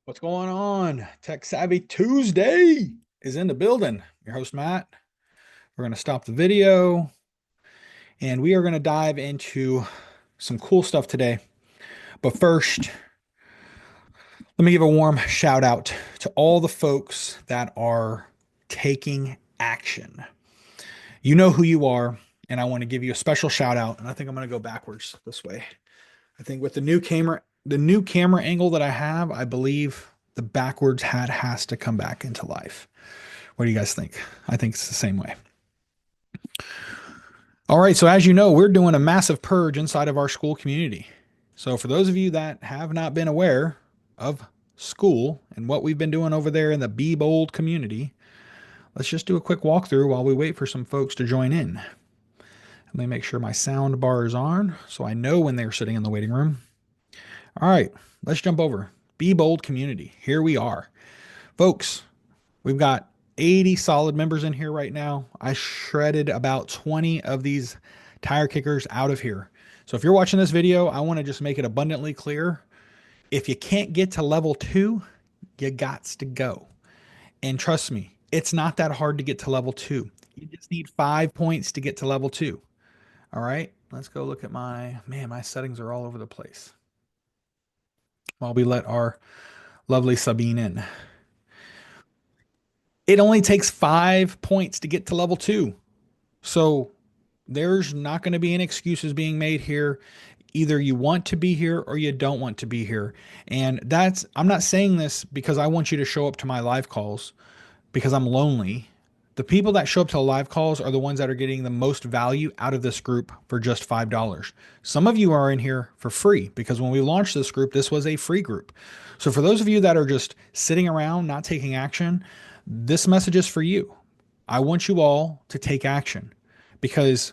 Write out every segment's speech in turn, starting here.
What's going on? Tech Savvy Tuesday is in the building. Your host, Matt. We're going to stop the video and we are going to dive into some cool stuff today. But first, let me give a warm shout out to all the folks that are taking action. You know who you are, and I want to give you a special shout out. And I think I'm going to go backwards this way. I think with the new camera angle that I have, I believe the backwards hat has to come back into life. What do you guys think? I think it's the same way. All right. So, as you know, we're doing a massive purge inside of our Skool community. So, for those of you that have not been aware of Skool and what we've been doing over there in the Be Bold community, let's just do a quick walkthrough while we wait for some folks to join in. Let me make sure my sound bar is on so I know when they're sitting in the waiting room. All right. Let's jump over. Be Bold community. Here we are. Folks, we've got 80 solid members in here right now. I shredded about 20 of these tire kickers out of here. So if you're watching this video, I want to just make it abundantly clear. If you can't get to level 2, you gots to go. And trust me, it's not that hard to get to level 2. You just need 5 points to get to level 2. All right, let's go look at my settings are all over the place. While we let our lovely Sabine in. It only takes 5 points to get to level 2. So there's not going to be any excuses being made here. Either you want to be here or you don't want to be here. And I'm not saying this because I want you to show up to my live calls because I'm lonely. The people that show up to the live calls are the ones that are getting the most value out of this group for just $5. Some of you are in here for free because when we launched this group, this was a free group. So for those of you that are just sitting around, not taking action, this message is for you. I want you all to take action because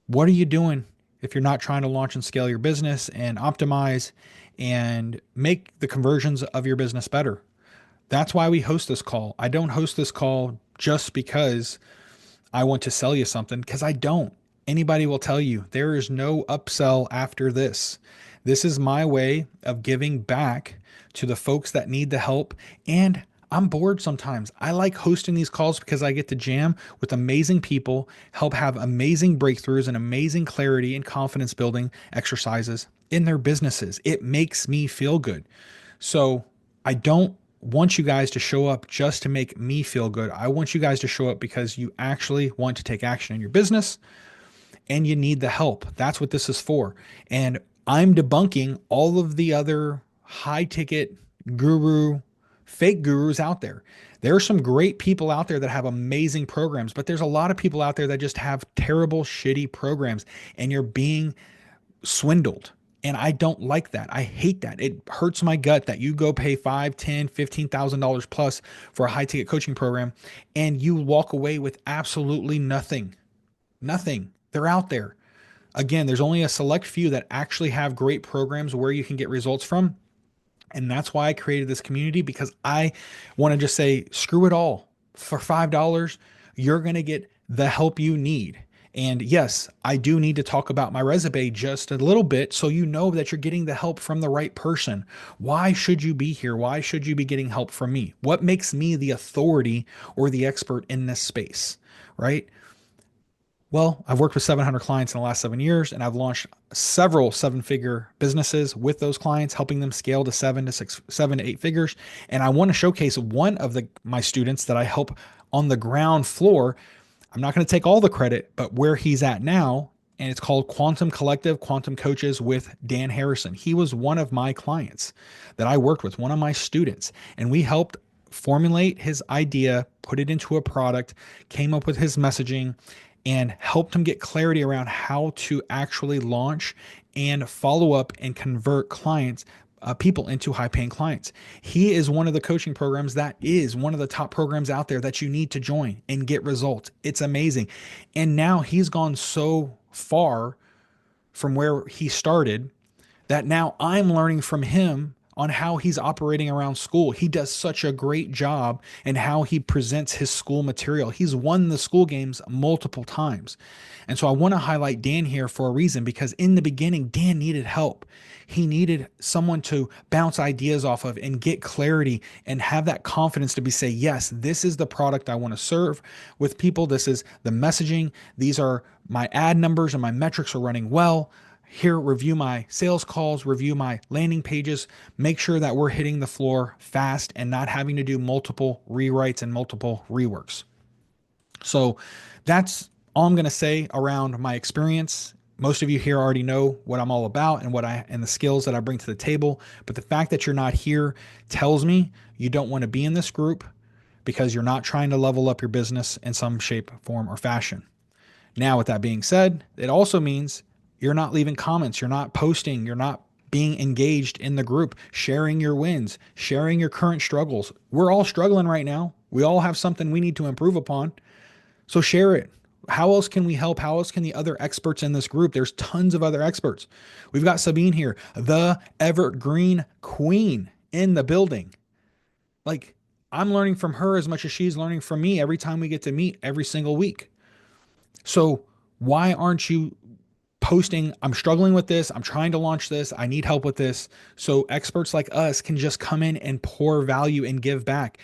what are you doing if you're not trying to launch and scale your business and optimize and make the conversions of your business better? That's why we host this call. I don't host this call just because I want to sell you something, because I don't. Anybody will tell you there is no upsell after this. This is my way of giving back to the folks that need the help. And I'm bored sometimes. I like hosting these calls because I get to jam with amazing people, help have amazing breakthroughs and amazing clarity and confidence building exercises in their businesses. It makes me feel good. So I don't want you guys to show up just to make me feel good. I want you guys to show up because you actually want to take action in your business and you need the help. That's what this is for. And I'm debunking all of the other high ticket guru, fake gurus out there. There are some great people out there that have amazing programs, but there's a lot of people out there that just have terrible, shitty programs and you're being swindled. And I don't like that. I hate that. It hurts my gut that you go pay $5, $10, $15,000 plus for a high ticket coaching program and you walk away with absolutely nothing. Nothing. They're out there. Again, there's only a select few that actually have great programs where you can get results from. And that's why I created this community, because I want to just say, screw it all. For $5, you're going to get the help you need. And yes, I do need to talk about my resume just a little bit so you know that you're getting the help from the right person. Why should you be here? Why should you be getting help from me? What makes me the authority or the expert in this space, right? Well, I've worked with 700 clients in the last 7 years, and I've launched several seven-figure businesses with those clients, helping them scale to 7 to 8 figures. And I want to showcase one of my students that I help on the ground floor. I'm not going to take all the credit, but where he's at now, and it's called Quantum Collective, Quantum Coaches with Dan Harrison. He was one of my clients that I worked with, one of my students, and we helped formulate his idea, put it into a product, came up with his messaging, and helped him get clarity around how to actually launch and follow up and convert clients, people into high paying clients. He is one of the coaching programs that is one of the top programs out there that you need to join and get results. It's amazing. And now he's gone so far from where he started that now I'm learning from him on how he's operating around Skool. He does such a great job in how he presents his Skool material. He's won the Skool games multiple times. And so I want to highlight Dan here for a reason, because in the beginning, Dan needed help. He needed someone to bounce ideas off of and get clarity and have that confidence to say, yes, this is the product I want to serve with people. This is the messaging. These are my ad numbers and my metrics are running well. Here, review my sales calls, review my landing pages, make sure that we're hitting the floor fast and not having to do multiple rewrites and multiple reworks. So that's all I'm going to say around my experience. Most of you here already know what I'm all about and the skills that I bring to the table. But the fact that you're not here tells me you don't want to be in this group because you're not trying to level up your business in some shape, form, or fashion. Now, with that being said, it also means you're not leaving comments, you're not posting, you're not being engaged in the group, sharing your wins, sharing your current struggles. We're all struggling right now. We all have something we need to improve upon. So share it. How else can we help? How else can the other experts in this group? There's tons of other experts. We've got Sabine here, the evergreen queen in the building. Like, I'm learning from her as much as she's learning from me every time we get to meet every single week. So why aren't you posting, I'm struggling with this, I'm trying to launch this, I need help with this, so experts like us can just come in and pour value and give back.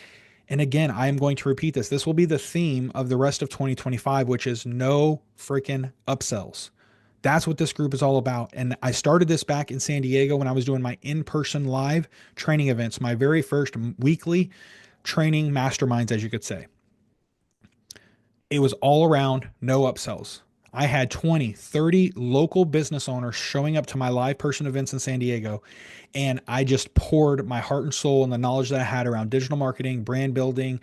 And again, I am going to repeat this. This will be the theme of the rest of 2025, which is no freaking upsells. That's what this group is all about. And I started this back in San Diego when I was doing my in-person live training events, my very first weekly training masterminds, as you could say. It was all around no upsells. I had 20, 30 local business owners showing up to my live person events in San Diego. And I just poured my heart and soul and the knowledge that I had around digital marketing, brand building,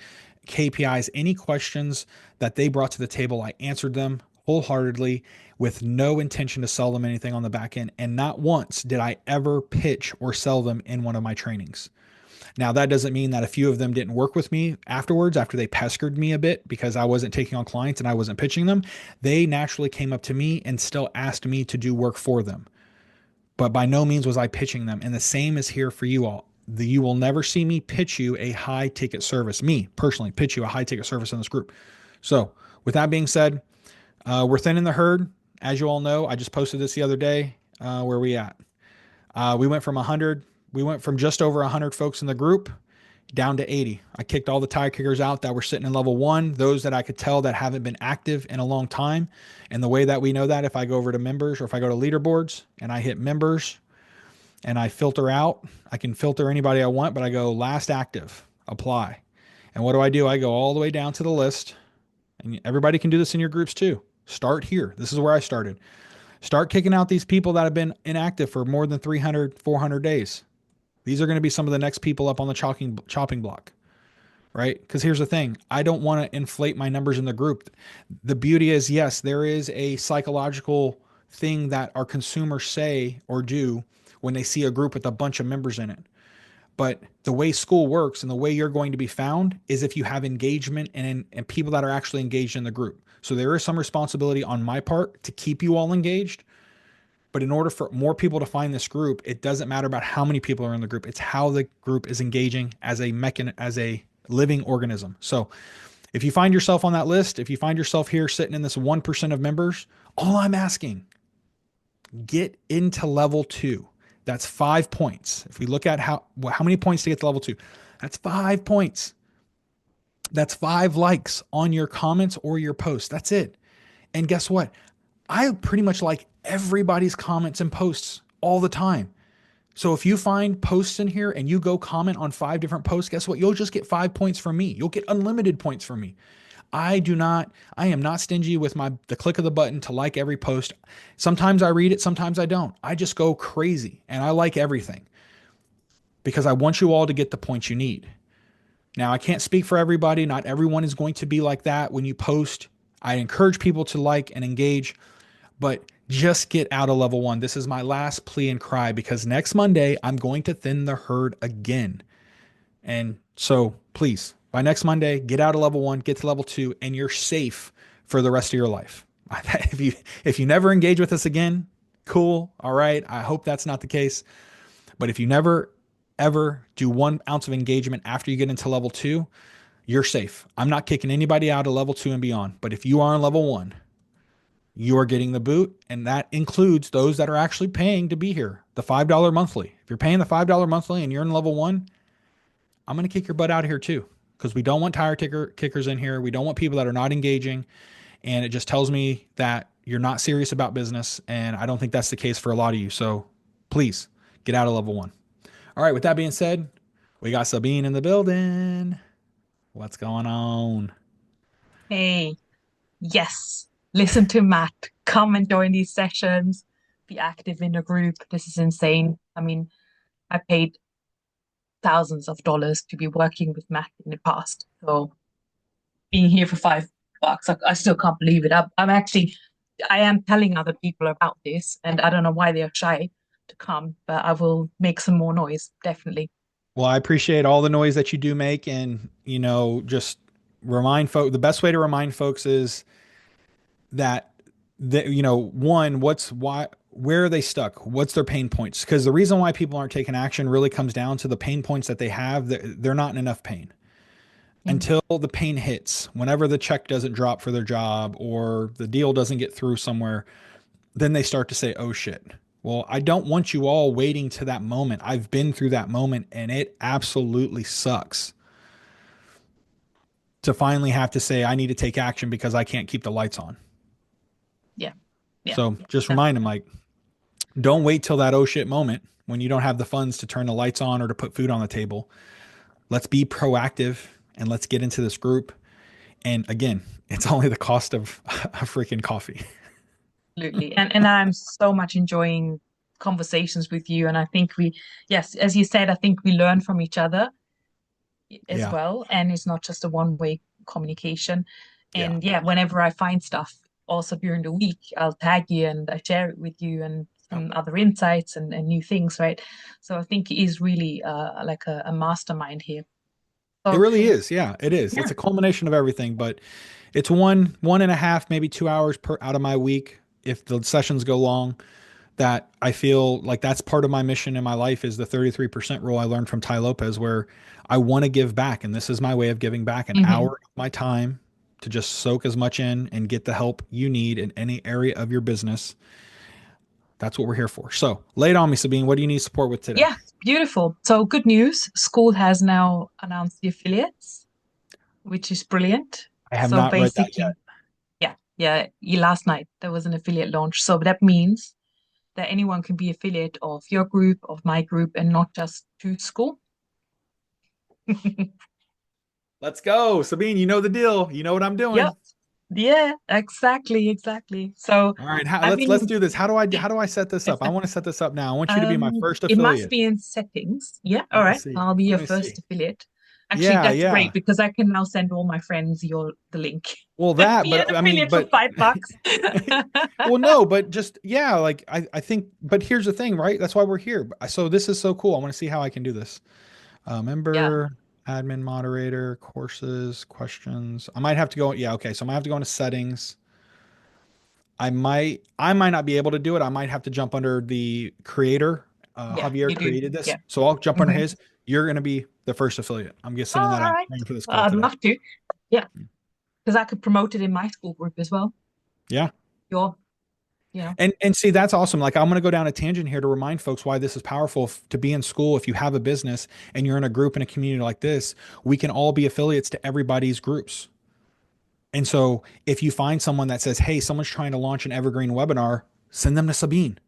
KPIs, any questions that they brought to the table. I answered them wholeheartedly with no intention to sell them anything on the back end. And not once did I ever pitch or sell them in one of my trainings. Now, that doesn't mean that a few of them didn't work with me afterwards, after they pestered me a bit because I wasn't taking on clients and I wasn't pitching them. They naturally came up to me and still asked me to do work for them. But by no means was I pitching them. And the same is here for you all. You will never see me pitch you a high ticket service. Me personally pitch you a high ticket service in this group. So with that being said, we're thinning the herd. As you all know, I just posted this the other day. Where are we at? We went from 100. We went from just over 100 folks in the group down to 80. I kicked all the tire kickers out that were sitting in level 1, those that I could tell that haven't been active in a long time. And the way that we know that, if I go over to members or if I go to leaderboards and I hit members and I filter out, I can filter anybody I want, but I go last active, apply. And what do? I go all the way down to the list. And everybody can do this in your groups too. Start here. This is where I started. Start kicking out these people that have been inactive for more than 300, 400 days. These are going to be some of the next people up on the chopping block, right? Because here's the thing. I don't want to inflate my numbers in the group. The beauty is, yes, there is a psychological thing that our consumers say or do when they see a group with a bunch of members in it. But the way Skool works and the way you're going to be found is if you have engagement and people that are actually engaged in the group. So there is some responsibility on my part to keep you all engaged. But in order for more people to find this group, it doesn't matter about how many people are in the group. It's how the group is engaging as a living organism. So if you find yourself on that list, if you find yourself here sitting in this 1% of members, all I'm asking, get into level 2. That's 5 points. If we look at how many points to get to level 2, that's 5 points. That's 5 likes on your comments or your posts. That's it. And guess what? I pretty much like everybody's comments and posts all the time. So if you find posts in here and you go comment on 5 different posts, guess what? You'll just get 5 points from me. You'll get unlimited points from me. I am not stingy with the click of the button to like every post. Sometimes I read it, sometimes I don't. I just go crazy and I like everything because I want you all to get the points you need. Now, I can't speak for everybody. Not everyone is going to be like that when you post. I encourage people to like and engage, but just get out of level 1. This is my last plea and cry because next Monday, I'm going to thin the herd again. And so please, by next Monday, get out of level 1, get to level 2, and you're safe for the rest of your life. If you never engage with us again, cool. All right. I hope that's not the case. But if you never ever do 1 ounce of engagement after you get into level 2, you're safe. I'm not kicking anybody out of level 2 and beyond. But if you are on level 1, you are getting the boot, and that includes those that are actually paying to be here. The $5 monthly. If you're paying the $5 monthly and you're in level 1, I'm going to kick your butt out of here too, because we don't want kickers in here. We don't want people that are not engaging. And it just tells me that you're not serious about business. And I don't think that's the case for a lot of you. So please get out of level 1. All right. With that being said, we got Sabine in the building. What's going on? Hey, yes, listen to Matt. Come and join these sessions. Be active in a group. This is insane. I mean, I paid thousands of dollars to be working with Matt in the past. So being here for $5, I still can't believe it. I am telling other people about this, and I don't know why they are shy to come, but I will make some more noise, definitely. Well, I appreciate all the noise that you do make. And, just remind folks, the best way to remind folks is that, one, where are they stuck? What's their pain points? Because the reason why people aren't taking action really comes down to the pain points that they have. They're not in enough pain Mhm. until the pain hits. Whenever the check doesn't drop for their job or the deal doesn't get through somewhere, then they start to say, oh shit. Well, I don't want you all waiting to that moment. I've been through that moment and it absolutely sucks to finally have to say, I need to take action because I can't keep the lights on. Yeah, yeah, So yeah, just remind them, definitely. like, don't wait till that oh shit moment when you don't have the funds to turn the lights on or to put food on the table. Let's be proactive and let's get into this group. And again, it's only the cost of a freaking coffee. Absolutely. And I'm so much enjoying conversations with you. And I think yes, as you said, I think we learn from each other as Yeah. well. And it's not just a one-way communication. Yeah. And yeah, whenever I find stuff also during the week, I'll tag you and I share it with you and some other insights and new things, right? So I think it is really like a mastermind here. It So really is. Yeah, it is. It's yeah, a culmination of everything, but it's one and a half, maybe 2 hours per out of my week. If the sessions go long, that I feel like that's part of my mission in my life is the 33% rule I learned from Ty Lopez, where I want to give back. And this is my way of giving back an hmm hour of my time to just soak as much in and get the help you need in any area of your business. That's what we're here for. So lay it on me, Sabine. What do you need support with today? yeah, beautiful. So good news. Skool has now announced the affiliates, which is brilliant. I have So not read that yet. basically, last night there was an affiliate launch. So that means that anyone can be affiliate of your group, of my group, and not just to school. Let's go. Sabine, you know the deal. You know what I'm Yep. doing. Yeah, exactly, exactly. So All right, I've let's been do this. How do I set this up? I want to set this up now. I want you to be my first it must affiliate. be in settings. Yeah, all Let me right. see. I'll be Let your me first see. affiliate. Actually, Yeah, that's yeah. great because I can now send all my friends the link. Well, that, Be an but I mean, affiliate for but $5. well, no, but just yeah, like I think, but here's the thing, right? That's why we're here. So this is so cool. I want to see how I can do this. Yeah, Member, admin, moderator, courses, questions. I might have to go. Yeah, okay. So I might have to go into settings. I might not be able to do it. I might have to jump under the creator. yeah, Javier you do. created this, Yeah. so I'll jump under hmm his. You're going to be the first affiliate. I'm just Oh, sending that all out right. for this call I'd today. love to. Yeah, because I could promote it in my school group as well. Yeah. Your, you know. And see, that's awesome. Like I'm going to go down a tangent here to remind folks why this is powerful to be in school. If you have a business and you're in a group in a community like this, we can all be affiliates to everybody's groups. And so if you find someone that says, "Hey, someone's trying to launch an evergreen webinar," send them to Sabine.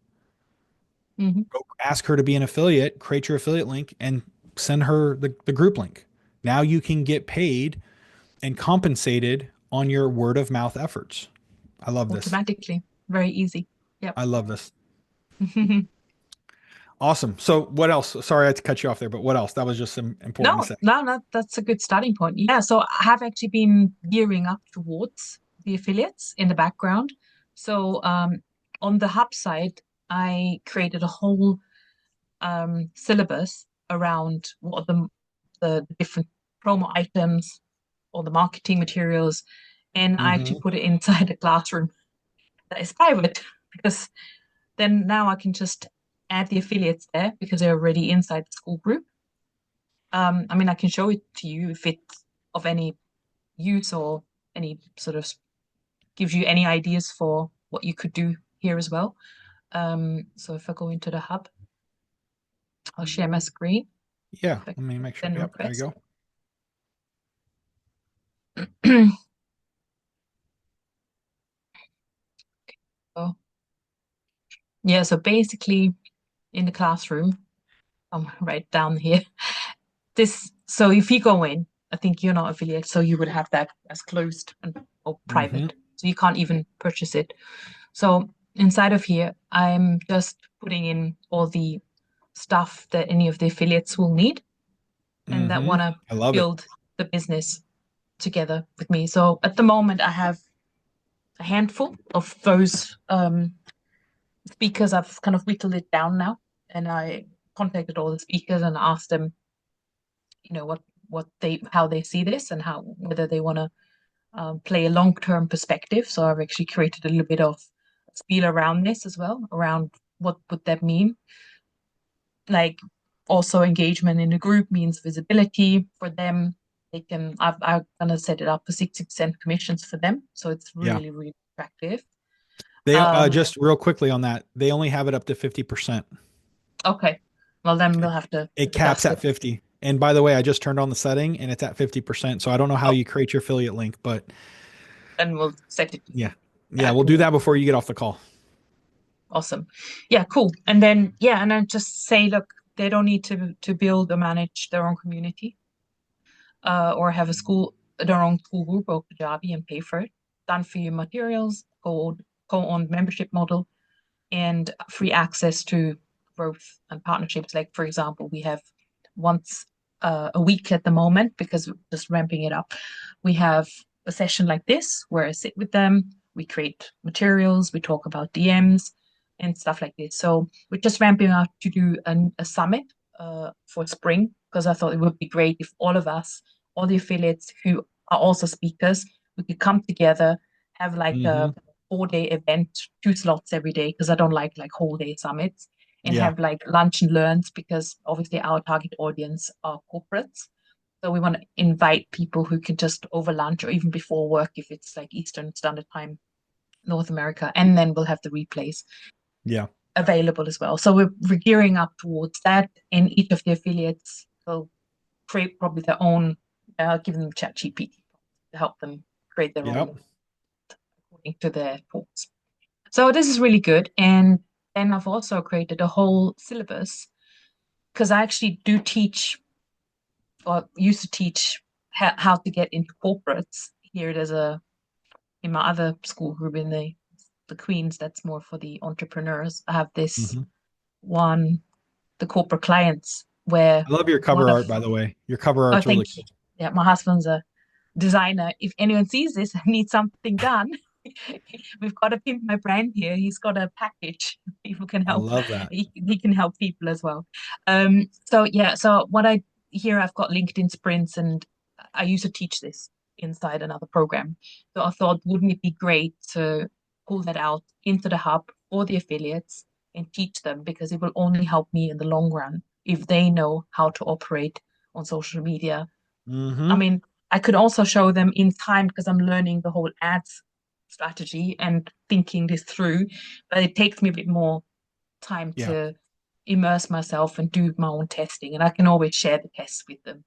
hmm Go ask her to be an affiliate, create your affiliate link and send her the group link. Now you can get paid and compensated on your word of mouth efforts. I love this. Automatically. Very easy. Yep. I love this. Awesome. So what else? Sorry, I had to cut you off there, but what else? That was just important to No, say. no, no, that's a good starting point. Yeah, so I have actually been gearing up towards the affiliates in the background. So on the hub side, I created a whole syllabus around what are the different promo items or the marketing materials, and I actually Hmm. put it inside a classroom that is private because then now I can just add the affiliates there because they're already inside the school group. I mean, I can show it to you if it's of any use or any sort of gives you any ideas for what you could do here as well. So if I go into the hub, I'll share my screen. Yeah, If I let me make sure. send Yep, there you request. go. Oh, yeah. So basically, in the classroom, I'm right down here. This. So if you go in, I think you're not affiliate, so you would have that as closed and or Mm-hmm. private. So you can't even purchase it. So inside of here, I'm just putting in all the stuff that any of the affiliates will need and that Mm-hmm. want to I love it. build the business together with me. So at the moment, I have a handful of those speakers. I've kind of whittled it down now, and I contacted all the speakers and asked them, what they how they see this and how whether they want to play a long-term perspective. So I've actually created a little bit of spiel around this as well, around what would that mean. Like also engagement in the group means visibility for them. I'm gonna set it up for 60% commissions for them. So it's Yeah. really, really attractive. They Um, just real quickly on that, they only have it up to 50%. okay. Well then we'll It, have to it caps adjust at it. 50. And by the way, I just turned on the setting and it's at 50%. So I don't know how Oh, you create your affiliate link, but and we'll set it yeah. Yeah, back we'll do more. that before you get off the call. Awesome. Yeah, cool. And then yeah, and then just say, look, they don't need to build or manage their own community, or have a school their own school group or Kajabi and pay for it. Done for you materials, co-owned membership model, and free access to growth and partnerships. Like for example, we have once a week at the moment because we're just ramping it up. We have a session like this where I sit with them, we create materials, we talk about DMs and stuff like this. So we're just ramping up to do a summit for spring because I thought it would be great if all of us, all the affiliates who are also speakers, we could come together, have like Mm-hmm. a 4 day event, 2 slots every day because I don't like whole day summits, and Yeah. have like lunch and learns because obviously our target audience are corporates. So we want to invite people who can just over lunch or even before work if it's like Eastern Standard Time, North America, and then we'll have the replays Yeah. available as well. So we're gearing up towards that, and each of the affiliates will create probably their own, give them ChatGPT to help them create their own Yep. list according to their thoughts. So this is really good. And then I've also created a whole syllabus because I actually do teach or used to teach how to get into corporates. Here there's a in my other school group in the Queens, that's more for the entrepreneurs. I have this Mm-hmm. one, the corporate clients, where I love your one cover of art, by the way. Your cover oh art's really thank you. cool. Yeah, my husband's a designer. If anyone sees this and needs something done, we've got to pimp my brand here. He's got a package. People can I help. love that. He can help people as well. So yeah, so what I here I've got LinkedIn sprints, and I used to teach this inside another program. So I thought, wouldn't it be great to pull that out into the hub for the affiliates and teach them because it will only help me in the long run if they know how to operate on social media. I Mm-hmm. mean, I could also show them in time because I'm learning the whole ads strategy and thinking this through, but it takes me a bit more time Yeah. to immerse myself and do my own testing, and I can always share the tests with them.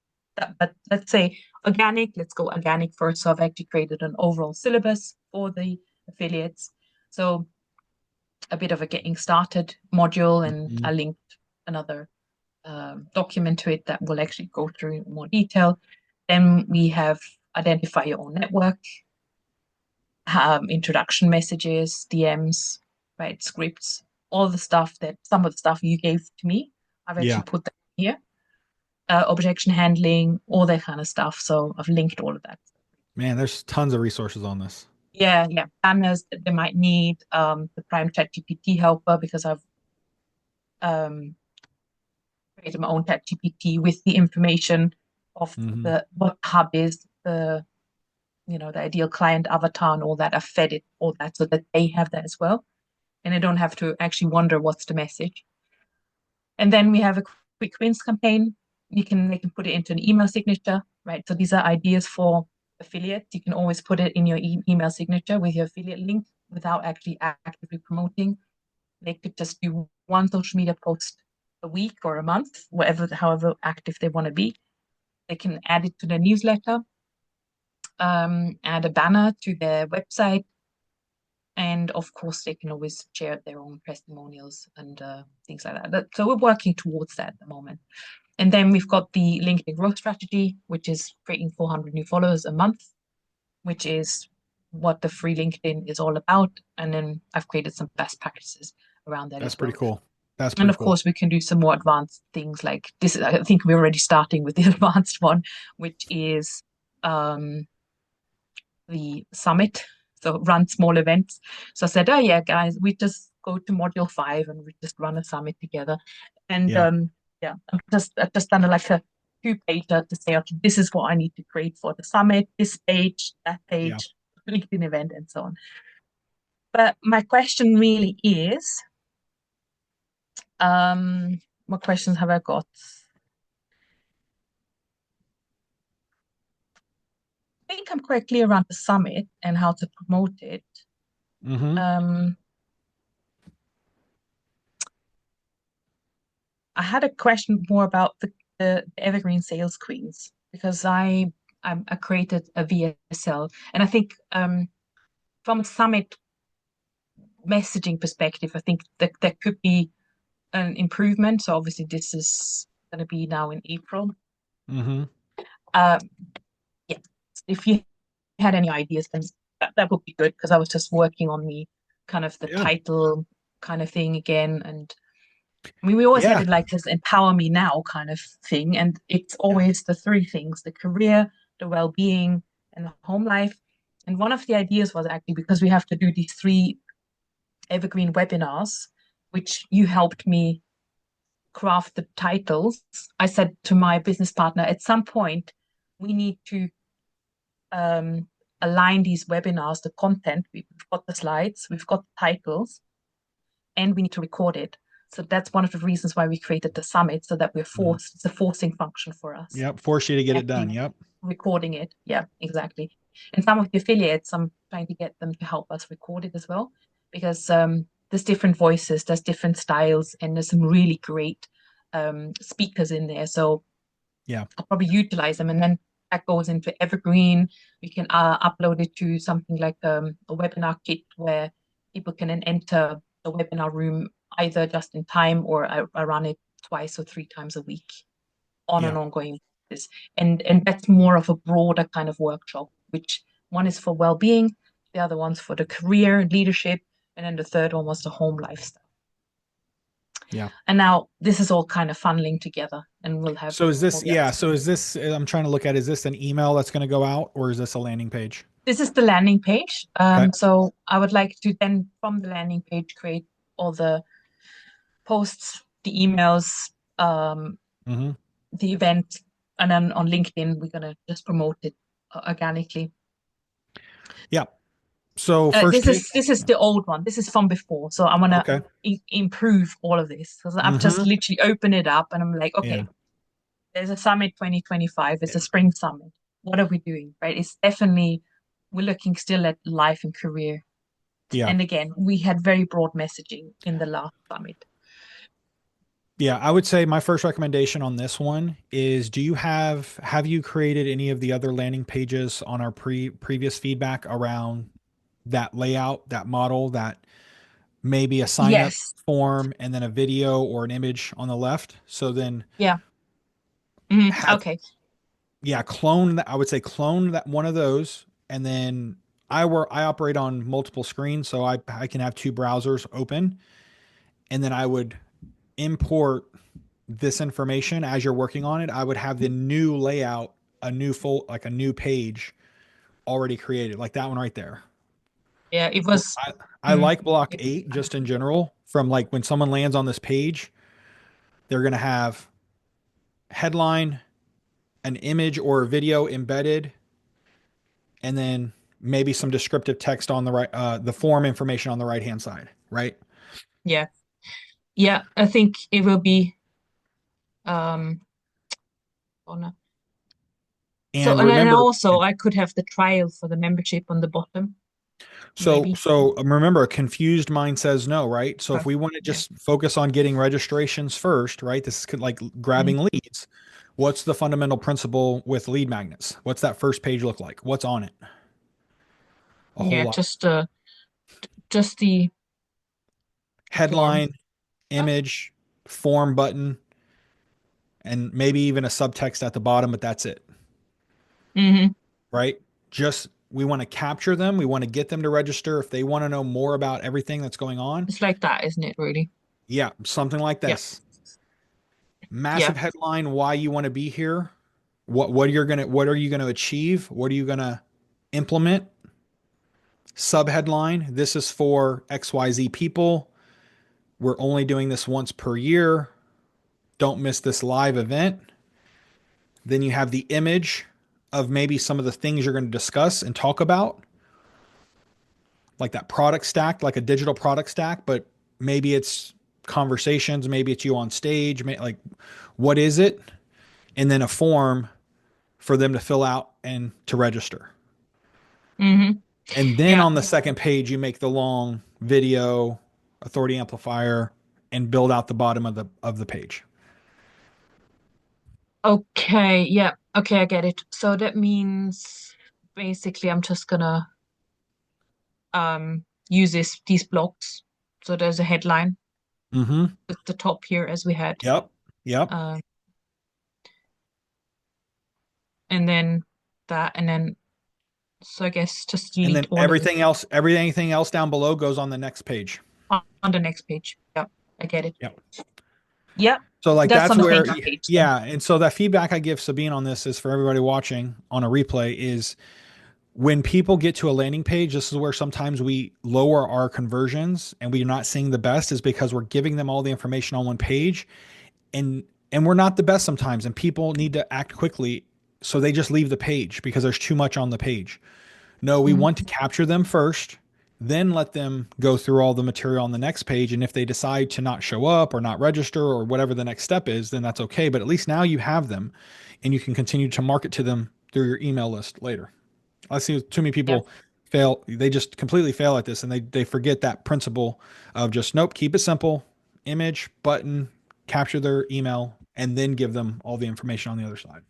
But let's say organic, let's go organic first. So I've actually created an overall syllabus for the affiliates. So a bit of a getting started module, and Mm-hmm. I linked another document to it that will actually go through in more detail. Then we have identify your own network, introduction messages, DMs, right, scripts, all the stuff that some of the stuff you gave to me. I've Yeah. actually put that here. Objection handling, all that kind of stuff. So I've linked all of that. Man, there's tons of resources on this. Yeah, yeah. Banners that they might need, the Prime Chat GPT helper because I've um, created my own Chat GPT with the information of Mm-hmm. the what hub is, the ideal client avatar and all that. I've fed it all that so that they have that as well. And I don't have to actually wonder what's the message. And then we have a quick wins campaign. they can put it into an email signature, right? So these are ideas for affiliates. You can always put it in your email signature with your affiliate link without actually actively promoting. They could just do one social media post a week or a month, however active they want to be. They can add it to their newsletter, add a banner to their website, and of course, they can always share their own testimonials and things like that. So we're working towards that at the moment. And then we've got the LinkedIn growth strategy, which is creating 400 new followers a month, which is what the free LinkedIn is all about. And then I've created some best practices around that That's as pretty well. cool. That's And pretty of cool. course, we can do some more advanced things like this. I think we're already starting with the advanced one, which is the summit. So run small events. So I said, oh yeah, guys, we just go to module 5 and we just run a summit together. And Yeah. yeah, I've just done like a 2-pager to say, okay, this is what I need to create for the summit, this page, that Yeah. page, LinkedIn event, and so on. But my question really is, what questions have I got? I think I'm quite clear around the summit and how to promote it. Mm-hmm. Um, I had a question more about the Evergreen Sales Queens because I created a VSL, and I think from a summit messaging perspective, I think that there could be an improvement. So obviously, this is going to be now in April. Mm-hmm. Uh, yeah, if you had any ideas, then that would be good because I was just working on the kind of the Yeah. title kind of thing again. And I mean, we always had Yeah. it like this empower me now kind of thing. And it's Yeah. always the 3 things: the career, the well-being, and the home life. And one of the ideas was actually because we have to do these 3 evergreen webinars, which you helped me craft the titles. I said to my business partner, at some point, we need to um, align these webinars, the content. We've got the slides, we've got the titles, and we need to record it. So that's one of the reasons why we created the summit, so that we're Mm-hmm. forced. It's a forcing function for us. Yep. Force you to get it done. Actually Yep. recording it. Yeah, exactly. And some of the affiliates, I'm trying to get them to help us record it as well, because there's different voices, there's different styles, and there's some really great speakers in there. So Yeah. I'll probably utilize them, and then that goes into Evergreen. We can upload it to something like a webinar kit where people can then enter the webinar room either just in time, or I run it twice or 3 times a week on Yeah. an ongoing basis. And that's more of a broader kind of workshop, which one is for well-being, the other one's for the career and leadership, and then the third one was the home lifestyle. Yeah. And now this is all kind of funneling together, and we'll have So is all this, the other yeah. stuff. So is this, I'm trying to look at, is this an email that's going to go out or is this a landing page? This is the landing page. Okay. So I would like to then from the landing page create all the posts, the emails, Mm-hmm. the event, and then on LinkedIn we're gonna just promote it organically. Yeah. So first take. This is the old one. This is from before. So I want to Okay. improve all of this. So I've just Mm-hmm. literally opened it up and I'm like, Yeah. okay, there's a summit 2025. It's a spring summit. What are we doing? Right? It's definitely we're looking still at life and career. Yeah. And again, we had very broad messaging in the last summit. Yeah, I would say my first recommendation on this one is have you created any of the other landing pages on our previous feedback around that layout, that model, that maybe a sign up Yes. form and then a video or an image on the left? So then Yeah. Mhm. have Okay. yeah, clone that. I would say clone that one of those and then I operate on multiple screens so I can have 2 browsers open and then I would import this information as you're working on it. I would have the new layout, a new like a new page already created, like that one right there. Yeah, it was. I, I Mm, like block it was 8 kind of just in general. From like when someone lands on this page, they're going to have headline, an image or a video embedded, and then maybe some descriptive text on the right, the form information on the right hand side, right? yeah. Yeah, I think it will be um corner. So, And and then remember, also I could have the trial for the membership on the bottom, maybe. remember, a confused mind says no, right? So if we want to Yeah. just focus on getting registrations first, right? This is like Mm. grabbing leads. What's the fundamental principle with lead magnets? What's that first page look like? What's on it? A whole Yeah, lot. just the form. Headline, image, form button, and maybe even a subtext at the bottom, but that's it, Mm-hmm. right? Just we want to capture them. We want to get them to register if they want to know more about everything that's going on. It's like that, isn't it, really? Yeah, something like Yeah. this. Yeah. Massive headline, why you want to be here, what are you gonna achieve? What are you gonna implement? Subheadline, this is for XYZ people. We're only doing this once per year. Don't miss this live event. Then you have the image of maybe some of the things you're going to discuss and talk about, like that product stack, like a digital product stack, but maybe it's conversations, maybe it's you on stage, like what is it? And then a form for them to fill out and to register. Mm-hmm. And then Yeah. on the second page, you make the long video, authority amplifier, and build out the bottom of the page. Okay. Yeah. Okay, I get it. So that means basically I'm just gonna use these blocks. So there's a headline Mm-hmm. at the top here as we had. Yep. Yep. Uh, and then that, and then so I guess just And delete then all of it everything else down below goes on the next page. on the next page. Yeah, I get it. Yep. Yeah, So like that's that's on the where, thank you page then. yeah. And so that feedback I give Sabine on this is for everybody watching on a replay is when people get to a landing page, this is where sometimes we lower our conversions and we're not seeing the best is because we're giving them all the information on one page and we're not the best sometimes and people need to act quickly. So they just leave the page because there's too much on the page. No, we want to Mhm. capture them first, then let them go through all the material on the next page. And if they decide to not show up or not register or whatever the next step is, then that's okay. But at least now you have them and you can continue to market to them through your email list later. I see too many Yeah. people fail. They just completely fail at this and they forget that principle of just, nope, keep it simple, image, button, capture their email, and then give them all the information on the other side.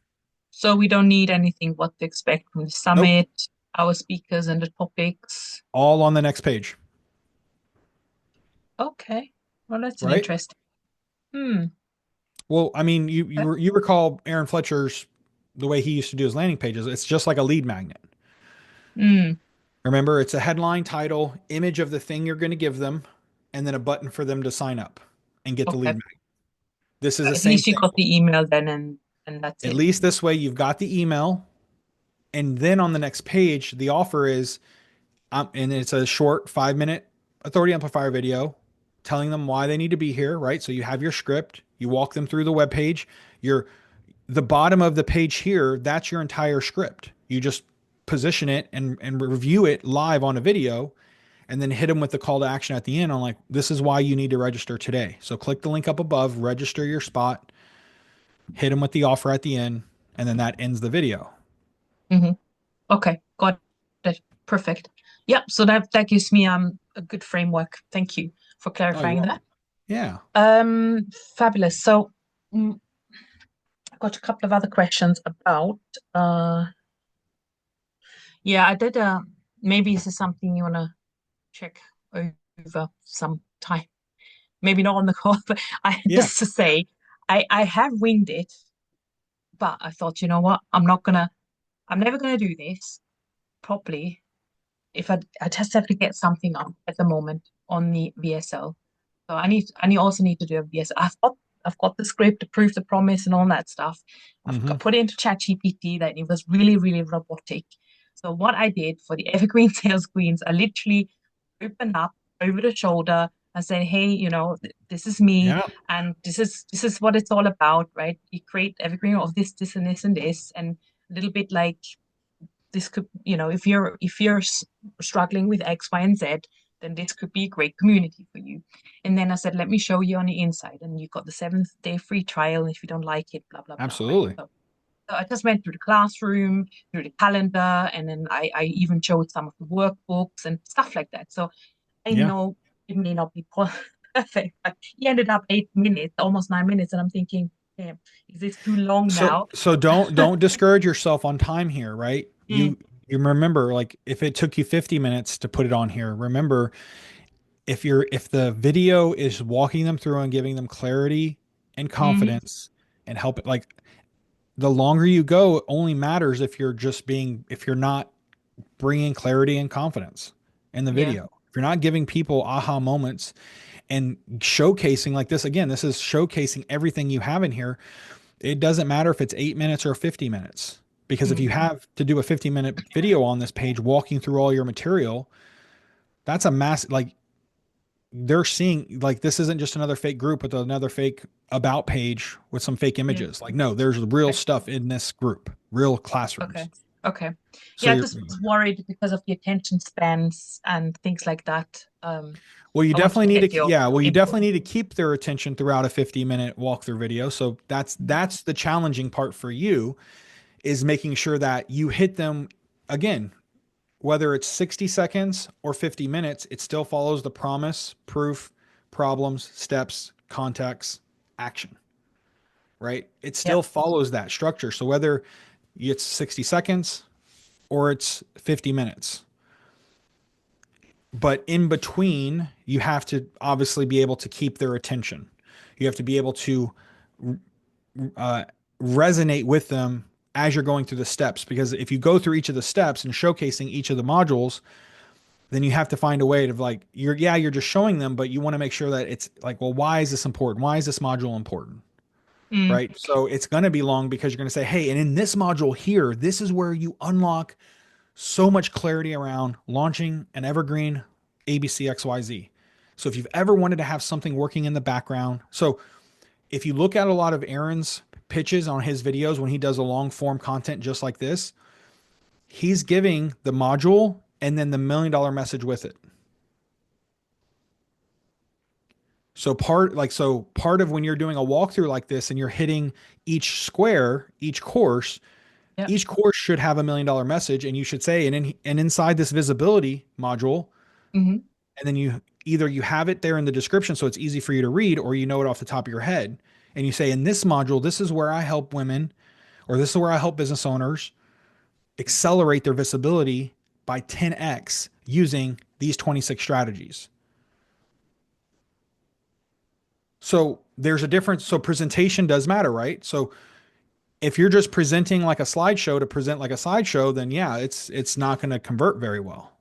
So we don't need anything what to expect from the Nope, summit, our speakers and the topics. all on the next page, Okay. Well, that's an right? interesting. Hmm. Well, I mean, Okay. you recall Aaron Fletcher's the way he used to do his landing pages. It's just like a lead magnet. Hmm. Remember, it's a headline, title, image of the thing you're going to give them, and then a button for them to sign up and get the lead Okay. magnet. This is the At same least you thing. got the email then, and that's At it. least this way, you've got the email, and then on the next page, the offer is, and it's a short 5 minute authority amplifier video telling them why they need to be here, right? So you have your script, you walk them through the web page, your the bottom of the page here, that's your entire script. You just position it and review it live on a video and then hit them with the call to action at the end on like, this is why you need to register today. So click the link up above, register your spot, hit them with the offer at the end, and then that ends the video. Hmm. Okay, got it. Perfect. Yep. So that gives me a good framework. Thank you for Oh, you're clarifying welcome. that. Yeah. Fabulous. So I've got a couple of other questions about uh yeah, I did maybe this is something you wanna check over some time. Maybe not on the call, but I Yeah. just to say I have winged it, but I thought, you know what? I'm never gonna do this properly if I just have to get something up at the moment on the VSL. So I also need to do a VSL. I've got the script to prove the promise and all that stuff. Mm-hmm. Put it into ChatGPT that it was really, really robotic. So what I did for the evergreen sales screens, I literally opened up over the shoulder and said, hey, this is me Yeah. and this is what it's all about, right? You create evergreen of this and this and this and a little bit like this could, if you're struggling with X, Y, and Z, then this could be a great community for you. And then I said, let me show you on the inside. And you got the 7th day free trial. If you don't like it, blah, blah, blah, right? Absolutely. So So I just went through the classroom, through the calendar, and then I even showed some of the workbooks and stuff like that. So I Yeah. know it may not be perfect, but he ended up 8 minutes, almost 9 minutes, and I'm thinking, damn, is this too long So now? so don't discourage yourself on time here, right? Mm, You remember, like, if it took you 50 minutes to put it on here, remember, if the video is walking them through and giving them clarity and hmm. confidence and help it, like, the longer you go, it only matters if you're not bringing clarity and confidence in the Yeah. video. If you're not giving people aha moments and showcasing, like this, again, this is showcasing everything you have in here. It doesn't matter if it's 8 minutes or 50 minutes, because if Mm, you have to do a 50-minute video on this page walking through all your material, that's a mass, like, they're seeing, like, this isn't just another fake group with another fake about page with some fake yeah. images. Like, no, there's real Okay. stuff in this group, real Okay. classrooms. Okay. So Yeah, I you're, just was worried because of the attention spans and things like that. well, you I wanted definitely to need get to, your yeah, well, you input. definitely need to keep their attention throughout a 50-minute walkthrough video. So that's the challenging part for you, is making sure that you hit them again, whether it's 60 seconds or 50 minutes, it still follows the promise, proof, problems, steps, context, action, right? It Yeah. still follows that structure. So whether it's 60 seconds or it's 50 minutes, but in between, you have to obviously be able to keep their attention. You have to be able to uh, resonate with them as you're going through the steps. Because if you go through each of the steps and showcasing each of the modules, then you have to find a way to, like, you're just showing them, but you want to make sure that it's like, well, why is this important? Why is this module important? Mm, Right. So it's going to be long because you're going to say, hey, and in this module here, this is where you unlock so much clarity around launching an evergreen ABC XYZ. So if you've ever wanted to have something working in the background, so if you look at a lot of Aaron's pitches on his videos when he does a long form content just like this, he's giving the module and then the $1 million message with it. So part of when you're doing a walkthrough like this and you're hitting each square, yeah. each course should have $1 million message, and you should say, and inside this visibility module, Hmm. and then you have it there in the description so it's easy for you to read, or you know it off the top of your head, and you say, in this module, this is where I help women, or this is where I help business owners accelerate their visibility by 10x using these 26 strategies. So there's a difference. So presentation does matter, right? So if you're just presenting like a slideshow to present like a slideshow, then yeah, it's not going to convert very well,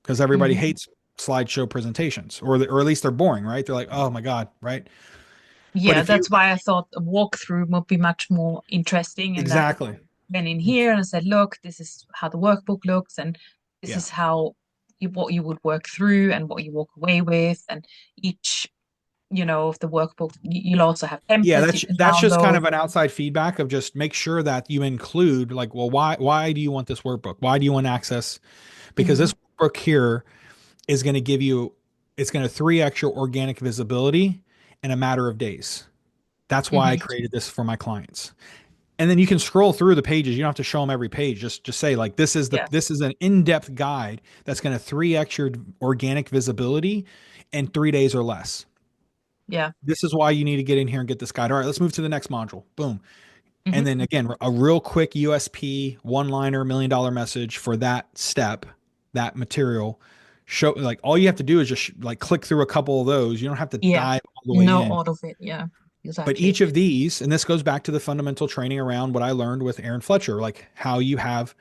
because everybody Hmm. hates slideshow presentations, or at least they're boring, right? They're like, oh my God, right? But Yeah, if you that's why I thought a walkthrough would be much more interesting in that exactly, went in here and said, look, this is how the workbook looks, and this yeah, is how what you would work through and what you walk away with. And each, of the workbook, you'll also have yeah, templates you can that's just kind download. of an outside feedback of just make sure that you include, like, well, why do you want this workbook? Why do you want access? Because Hmm. this workbook here is going to give you, it's going to 3x your organic visibility in a matter of days. That's why I Hmm. created this for my clients. And then you can scroll through the pages. You don't have to show them every page. Just say, like, Yeah, this is an in-depth guide that's going to 3x your organic visibility in 3 days or less. yeah. This is why you need to get in here and get this guide. All right, let's move to the next module. Boom. And Hmm. then again, a real quick USP one-liner $1 million message for that step, that material. Show, like, all you have to do is just like click through a couple of those. You don't have to Yeah. dive all the way No in. out of it. Yeah, But exactly. each of these, and this goes back to the fundamental training around what I learned with Aaron Fletcher, like how you have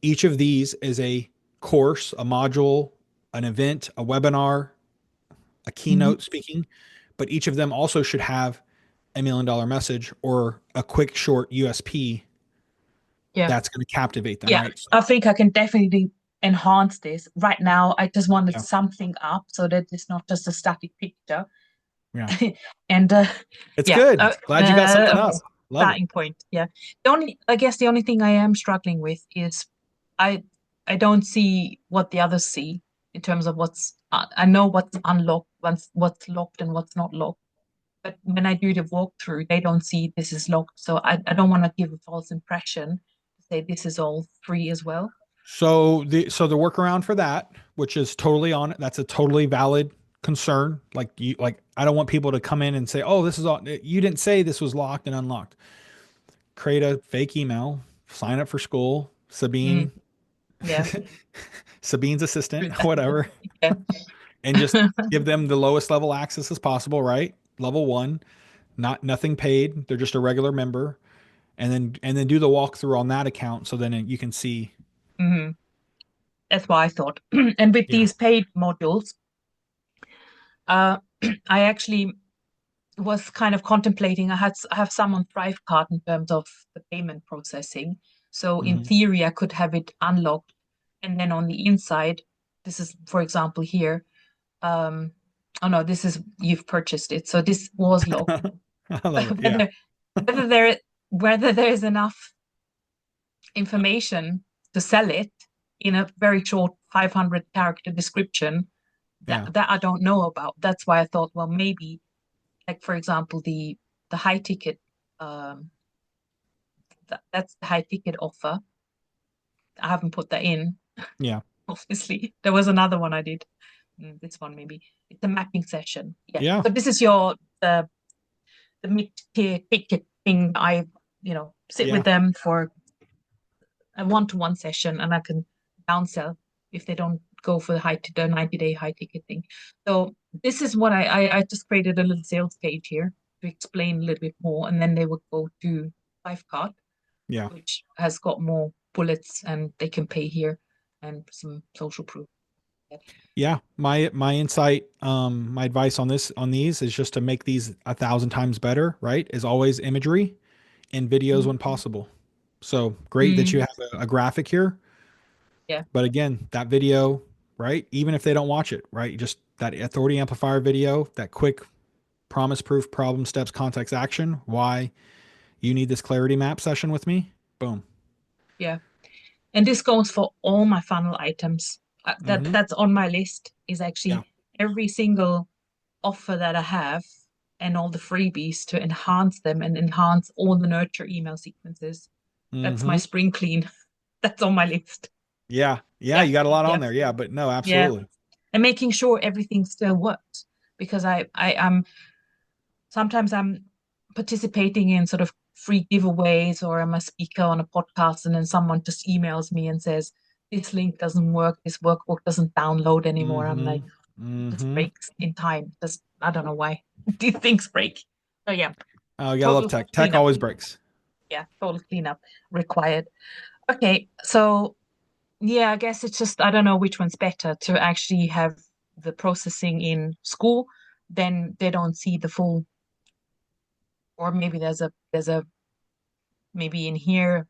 each of these is a course, a module, an event, a webinar, a Hmm. keynote speaking, but each of them also should have $1 million message or a quick short USP Yeah. that's going to captivate them, Yeah, right? So, I think I can definitely enhance this. Right now, I just wanted yeah, something up so that it's not just a static picture. yeah, And it's yeah, good. Glad you got something a up. Love it. starting point. Yeah. I guess the only thing I am struggling with is I I don't see what the others see in terms of I know what's unlocked, what's locked and what's not locked. But when I do the walkthrough, they don't see this is locked. So I don't want to give a false impression to say this is all free as well. So the workaround for that, which is totally on it, that's a totally valid concern. Like I don't want people to come in and say, "Oh, this is all you didn't say this was locked and unlocked." Create a fake email, sign up for Skool, Mm, Sabine, yeah, Sabine's do assistant, that. whatever, Yeah. and just give them the lowest level access as possible, right? Level 1, not nothing paid. They're just a regular member, and then do the walkthrough on that account so then you can see. Mhm. That's what I thought. And with Yeah. these paid modules, uh, I actually was kind of contemplating. I have some on Thrivecart in terms of the payment processing. So in Hmm. theory, I could have it unlocked, and then on the inside, this is, for example, here. Um, oh no, this is you've purchased it, so this was locked. I love it. Yeah. Whether whether there whether there's enough information to sell it in a very short 500 character description, Yeah. that I don't know about. That's why I thought, well, maybe like for example the high ticket, um that's the high ticket offer. I haven't put that in. Yeah. Obviously there was another one I did. This one maybe it's a mapping session. Yeah, Yeah. so this is your the mid-tier ticket thing. I sit with Yeah. them for a one-to-one session, and I can downsell if they don't go for the 90-day high ticket thing. So this is what I just created a little sales page here to explain a little bit more, and then they would go to Lifecard, Yeah. which has got more bullets, and they can pay here and some social proof. Yeah. My insight, my advice on these is just to make these 1,000 times better, right? Is always imagery and videos when Mm-hmm. possible. So great that you Mm, have a graphic here. yeah, But again, that video, right? Even if they don't watch it, right? Just that authority amplifier video, that quick promise proof problem steps context action, why you need this clarity map session with me. Boom. yeah. And this goes for all my funnel items. Mm-hmm. That's on my list is Yeah. actually every single offer that I have and all the freebies to enhance them and enhance all the nurture email sequences. That's my Mm-hmm. spring clean. That's on my list. Yeah. Yeah. Yeah, You got a lot yeah, on there. Yeah. But no, yeah. absolutely. And making sure everything still works because I am sometimes I'm participating in sort of free giveaways or I'm a speaker on a podcast and then someone just emails me and says, this link doesn't work, this workbook doesn't download anymore. I'm Mm-hmm. like, just Mm-hmm. breaks in time. Just I don't know why these things break. So yeah, Oh, you gotta love total tech. Tech cleanup. always breaks. Yeah, total cleanup required. Okay, so yeah, I guess it's just I don't know which one's better to actually have the processing in Skool, then they don't see the full, or maybe there's a maybe in here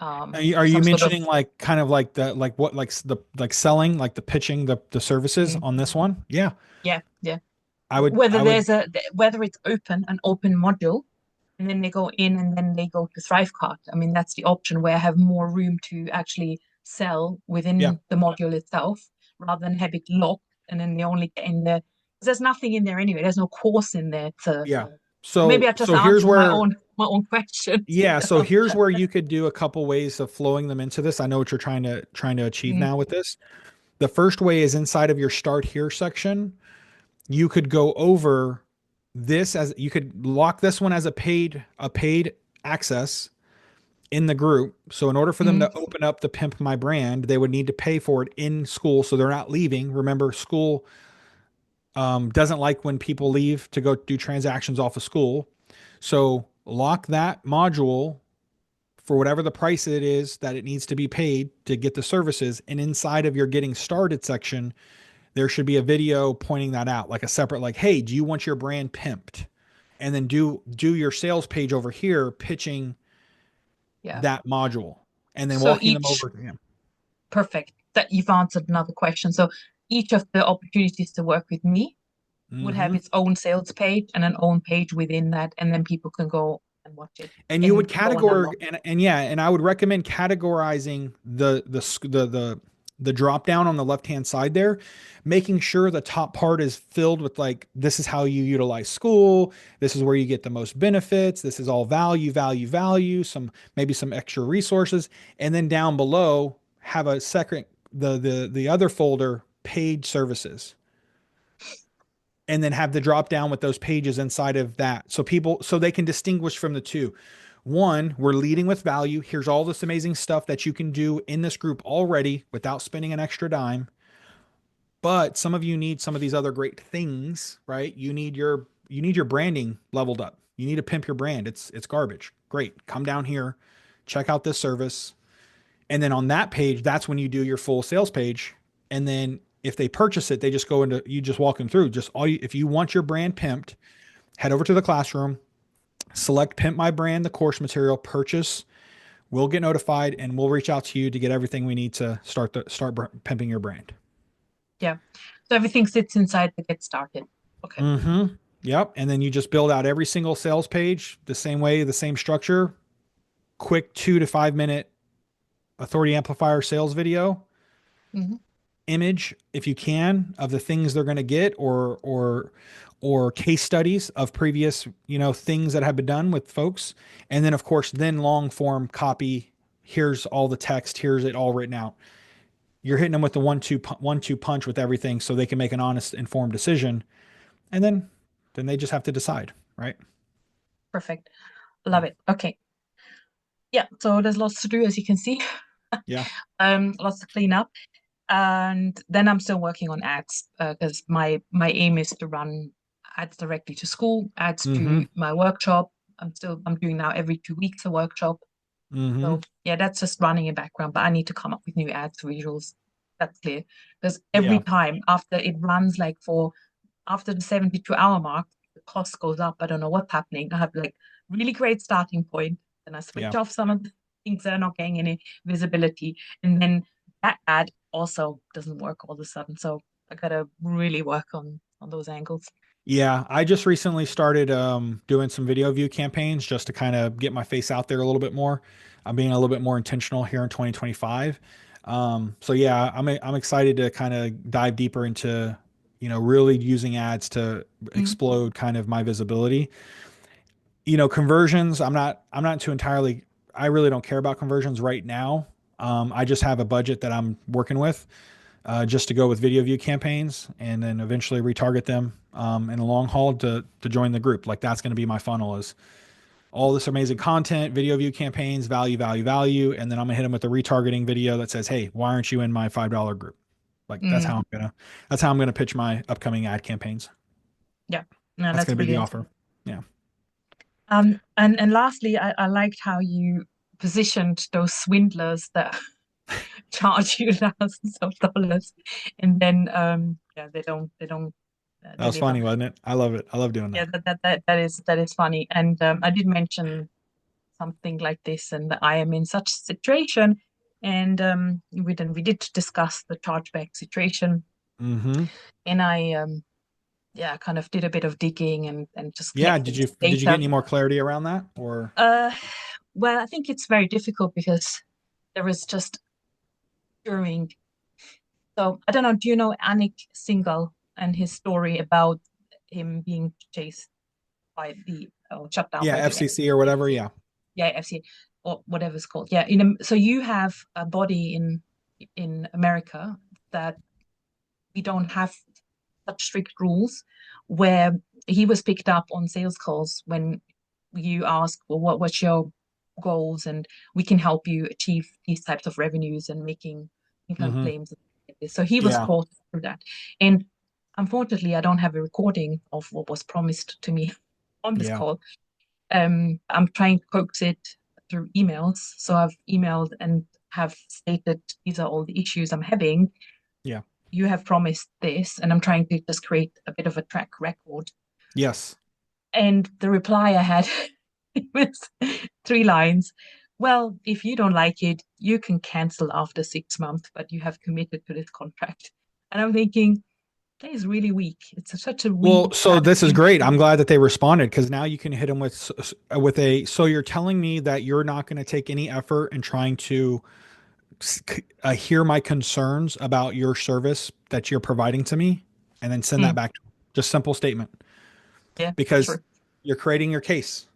Are you some sort of mentioning like kind of like the like what the like selling like the pitching the services mm, on this one? Yeah, yeah, yeah. I would Whether I would there's a whether it's an open module, and then they go in and then they go to Thrivecart. I mean, that's the option where I have more room to actually sell yeah within the module itself rather than have it locked and then they only get in there. 'Cause there's nothing in there anyway. There's no course in there to yeah. maybe So I just so here's answered where my own questions. yeah so here's where you could do a couple ways of flowing them into this. I know what you're trying to achieve Mm, now with this. The first way is inside of your start here section. You could go over this as you could lock this one as a paid access in the group. So in order for them mm, to open up the Pimp My Brand, they would need to pay for it in Skool. So they're not leaving. Remember, Skool doesn't like when people leave to go do transactions off of Skool. So lock that module for whatever the price it is that it needs to be paid to get the services. And inside of your getting started section, there should be a video pointing that out, like a separate, like, hey, do you want your brand pimped? And then do your sales page over here pitching yeah. that module and then So walking them each over to him. perfect. That you've answered another question. So each of the opportunities to work with me would have Hmm. its own sales page and an own page within that, and then people can go and watch it And you would and go and categorize unlock. and yeah, and I would recommend categorizing the the drop down on the left hand side there, making sure the top part is filled with like, this is how you utilize Skool. This is where you get the most benefits. This is all value, value, value, some, maybe some extra resources. And then down below, have a second, the other folder, paid services, and then have the drop down with those pages inside of that. So people, so they can distinguish from the two. One, we're leading with value. Here's all this amazing stuff that you can do in this group already without spending an extra dime. But some of you need some of these other great things, right? You need your branding leveled up. You need to pimp your brand. It's garbage. Great. Come down here, check out this service. And then on that page, that's when you do your full sales page. And then if they purchase it, they just go into, you just walk them through. Just all you, if you want your brand pimped, head over to the classroom, select Pimp My Brand, the course material, purchase. We'll get notified and we'll reach out to you to get everything we need to start pimping your brand. Yeah. So everything sits inside the get started. Okay. Mm-hmm. Yep. And then you just build out every single sales page the same way, the same structure, quick 2 to 5 minute authority amplifier sales video, Hmm. image if you can of the things they're going to get, or case studies of previous, things that have been done with folks. And then of course, then long form copy. Here's all the text. Here's it all written out. You're hitting them with the 1-2 punch with everything so they can make an honest, informed decision. And then they just have to decide, right? Perfect. Love it. Okay. Yeah. So there's lots to do, as you can see. Yeah. Lots to clean up. And then I'm still working on ads because my aim is to run ads directly to Skool, ads Mm-hmm. to my workshop. I'm doing now every 2 weeks a workshop. Mm-hmm. So yeah, that's just running in background, but I need to come up with new ads visuals. That's clear. Because every Yeah. time after it runs after the 72-hour mark, the cost goes up. I don't know what's happening. I have like really great starting point, and I switch Yeah. off some of the things that are not getting any visibility. And then that ad also doesn't work all of a sudden. So I gotta really work on those angles. Yeah, I just recently started doing some video view campaigns just to kind of get my face out there a little bit more. I'm being a little bit more intentional here in 2025. So yeah, I'm excited to kind of dive deeper into, really using ads to Mm, explode kind of my visibility. Conversions, I'm not too entirely, I really don't care about conversions right now. I just have a budget that I'm working with just to go with video view campaigns and then eventually retarget them in the long haul to join the group. Like that's going to be my funnel is all this amazing content, video view campaigns, value, value, value. And then I'm gonna hit them with a retargeting video that says, hey, why aren't you in my $5 group? Like mm, that's how I'm gonna pitch my upcoming ad campaigns. yeah, no, That's that's going to be the brilliant. offer. Yeah. And lastly, I liked how you positioned those swindlers that charge you thousands of dollars, and then yeah, they don't That was deliver. funny, wasn't it? I love it. I love doing Yeah, that. that is funny. And I did mention something like this, and that I am in such a situation, and we did discuss the chargeback situation, Mm-hmm. and I yeah, kind of did a bit of digging and just Yeah. collecting Did you some did you get data. any more clarity around that or? Uh, well, I think it's very difficult because there is just during. So I don't know. Do you know Anik Singhal and his story about him being chased by the shut down Yeah, by the FCC or whatever. FCC? Yeah. Yeah, FCC or whatever it's called. Yeah, so you have a body in America that we don't have such strict rules where he was picked up on sales calls when you ask, well, what's your goals, and we can help you achieve these types of revenues and making income Mm-hmm. claims. So he was Yeah. caught through that. And unfortunately, I don't have a recording of what was promised to me on this Yeah. call. I'm trying to coax it through emails. So I've emailed and have stated these are all the issues I'm having. Yeah. You have promised this, and I'm trying to just create a bit of a track record. Yes. And the reply I had was 3 lines. Well, if you don't like it, you can cancel after 6 months, but you have committed to this contract. And I'm thinking, that is really weak. It's such a weak Well, so this is thing to great. I'm do. glad that they responded because now you can hit them with a. So you're telling me that you're not going to take any effort in trying to hear my concerns about your service that you're providing to me, and then send that Mm, back to them. Just simple statement, yeah, because true. you're creating your case.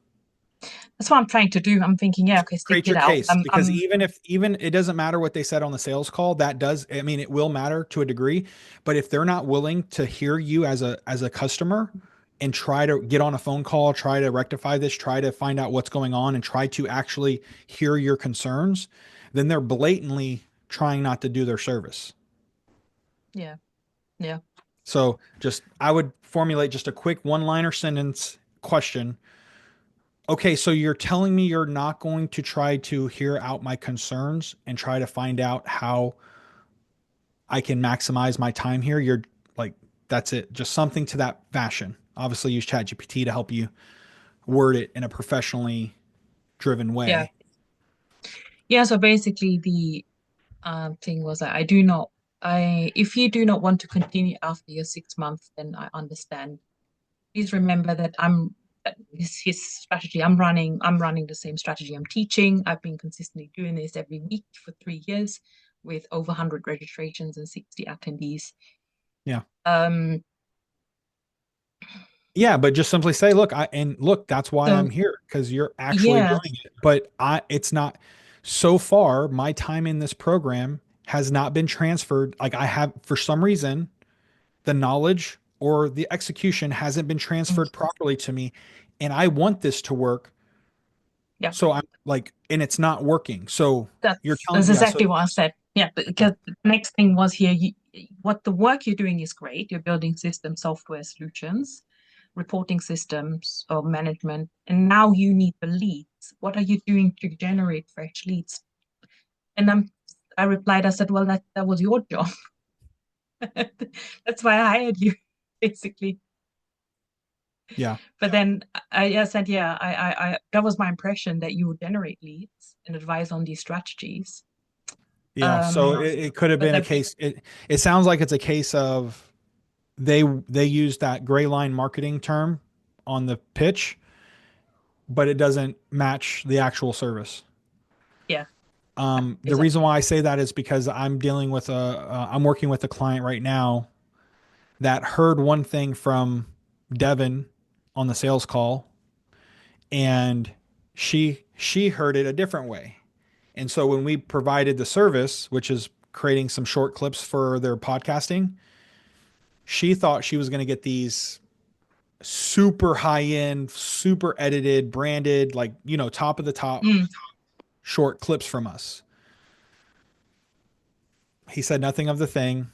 That's what I'm trying to do. I'm thinking, yeah, okay, stick Create it your out. case, because even it doesn't matter what they said on the sales call. That does, I mean, it will matter to a degree, but if they're not willing to hear you as a customer and try to get on a phone call, try to rectify this, try to find out what's going on, and try to actually hear your concerns, then they're blatantly trying not to do their service. Yeah, yeah. So just I would formulate just a quick one-liner sentence question. Okay, so you're telling me you're not going to try to hear out my concerns and try to find out how I can maximize my time here. You're like, that's it. Just something to that fashion. Obviously, use ChatGPT to help you word it in a professionally driven Yeah. way. Yeah, so basically the thing was that I do not I if you do not want to continue after your 6 months, then I understand. Please remember that that his strategy. I'm running the same strategy I'm teaching. I've been consistently doing this every week for 3 years with over 100 registrations and 60 attendees. Yeah. Um, Yeah, but just simply say, look, that's why I'm so here, because you're actually yeah, doing it. But it's not so far, my time in this program has not been transferred. Like I have, for some reason, the knowledge or the execution hasn't been mm, transferred properly to me. And I want this to work. yeah, So I'm like, and it's not working. So you're that's telling, yeah. So exactly what I said. Yeah, yeah, because the next thing was here, what the work you're doing is great. You're building system software solutions, reporting systems or management, and now you need the leads. What are you doing to generate fresh leads? And I replied, I said, well, that was your job. That's why I hired you, basically. yeah, But then I said, yeah, that was my impression that you would generate leads and advise on these strategies. yeah. So Um, it could have but been a then, case. It sounds like it's a case of they use that gray line marketing term on the pitch, but it doesn't match the actual service. yeah, The reason exactly. why I say that is because I'm working with a client right now that heard one thing from Devin on the sales call, and she heard it a different way. And so when we provided the service, which is creating some short clips for their podcasting, she thought she was going to get these super high end, super edited, branded, like, top of the top Mm, short clips from us. He said nothing of the thing.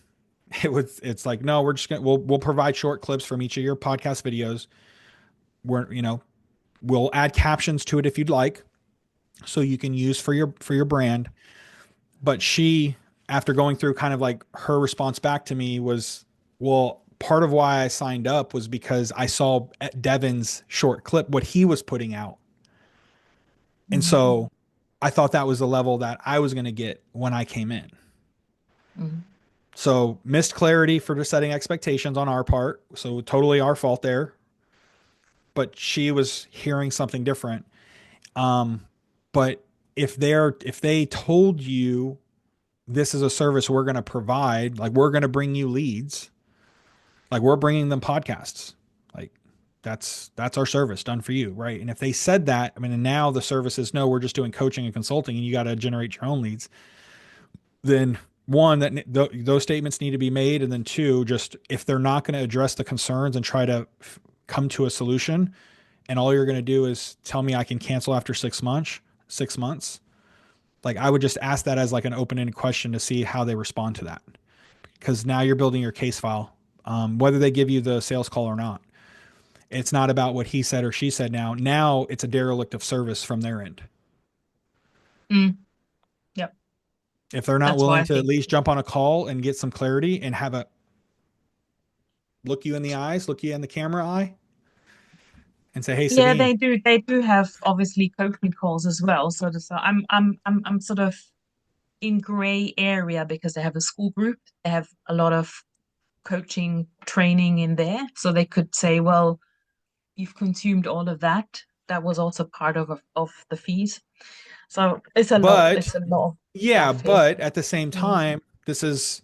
It's like, no, we'll provide short clips from each of your podcast videos. We'll add captions to it if you'd like, so you can use for your brand. But she, after going through kind of like her response back to me was, well, part of why I signed up was because I saw Devin's short clip, what he was putting out. And mm, so I thought that was the level that I was going to get when I came in. mm, So missed clarity for just setting expectations on our part. So totally our fault there. But she was hearing something different. Um, but if they told you this is a service we're going to provide, like we're going to bring you leads, like we're bringing them podcasts, like that's our service done for you, right? And if they said that, I mean, and now the service is no, we're just doing coaching and consulting, and you got to generate your own leads. Then one, those statements need to be made, and then two, just if they're not going to address the concerns and try to come to a solution, and all you're going to do is tell me I can cancel after 6 months, 6 months, like I would just ask that as like an open-ended question to see how they respond to that, because now you're building your case file, whether they give you the sales call or not. It's not about what he said or she said. Now it's a derelict of service from their end. mm. Yep, If they're not that's why willing I to at think. least jump on a call and get some clarity and have a look you in the eyes, look you in the camera eye, and say, "Hey, Yeah, Sabine." they do have obviously coaching calls as well. So I'm sort of in gray area because they have a school group. They have a lot of coaching training in there. So they could say, well, you've consumed all of that. that was also part of the fees. So it's a lot. But It's a lot of yeah, stuff here. but at the same Mm. time, this is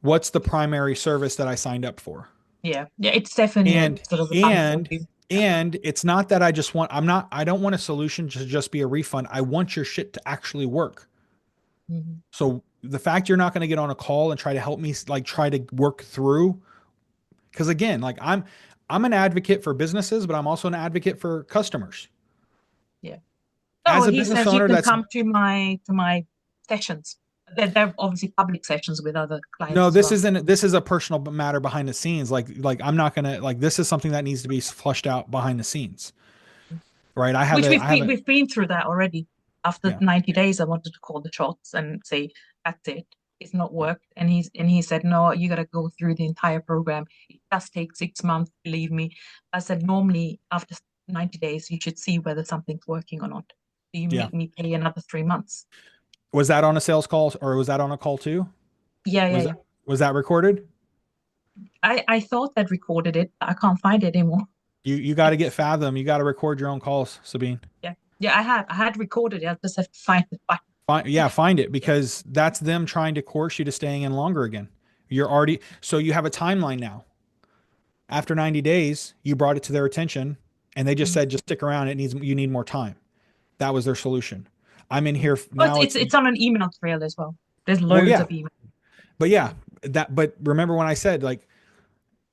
what's the primary service that I signed up for. Yeah, yeah, it's definitely a And sort of a bank for and you. Yeah. and it's not that I don't want a solution to just be a refund. I want your shit to actually work. Mhm. So the fact you're not going to get on a call and try to help me like try to work through, because again, like I'm an advocate for businesses, but I'm also an advocate for customers. Yeah. No, As a he business says you owner can that's come to my sessions. They're obviously public sessions with other clients no, as well. this is a personal matter behind the scenes. Like I'm not gonna like this is something that needs to be flushed out behind the scenes, right? Which I have a we've been through that already. After yeah, 90 days, I wanted to call the shots and say, that's it. It's not yeah. worked. And he said, no, you gotta go through the entire program. It does take 6 months, believe me. I said, normally after 90 days, you should see whether something's working or not. Do you Yeah. make me pay another 3 months? Was that on a sales call or was that on a call too? Yeah, yeah, Was yeah. that was that recorded? I thought I'd recorded it, but I can't find it anymore. You got to get It's Fathom. You got to record your own calls, Sabine. yeah. Yeah, I had recorded it. I just have to find the button. Find it Yeah. because that's them trying to coerce you to staying in longer again. You're already so you have a timeline now. After 90 days, you brought it to their attention and they just Mhm. said just stick around. You need more time. That was their solution. I'm in Yeah. here But it's now. it's It's it's on an email trail as well. There's well, loads yeah, of emails. but yeah, but remember when I said like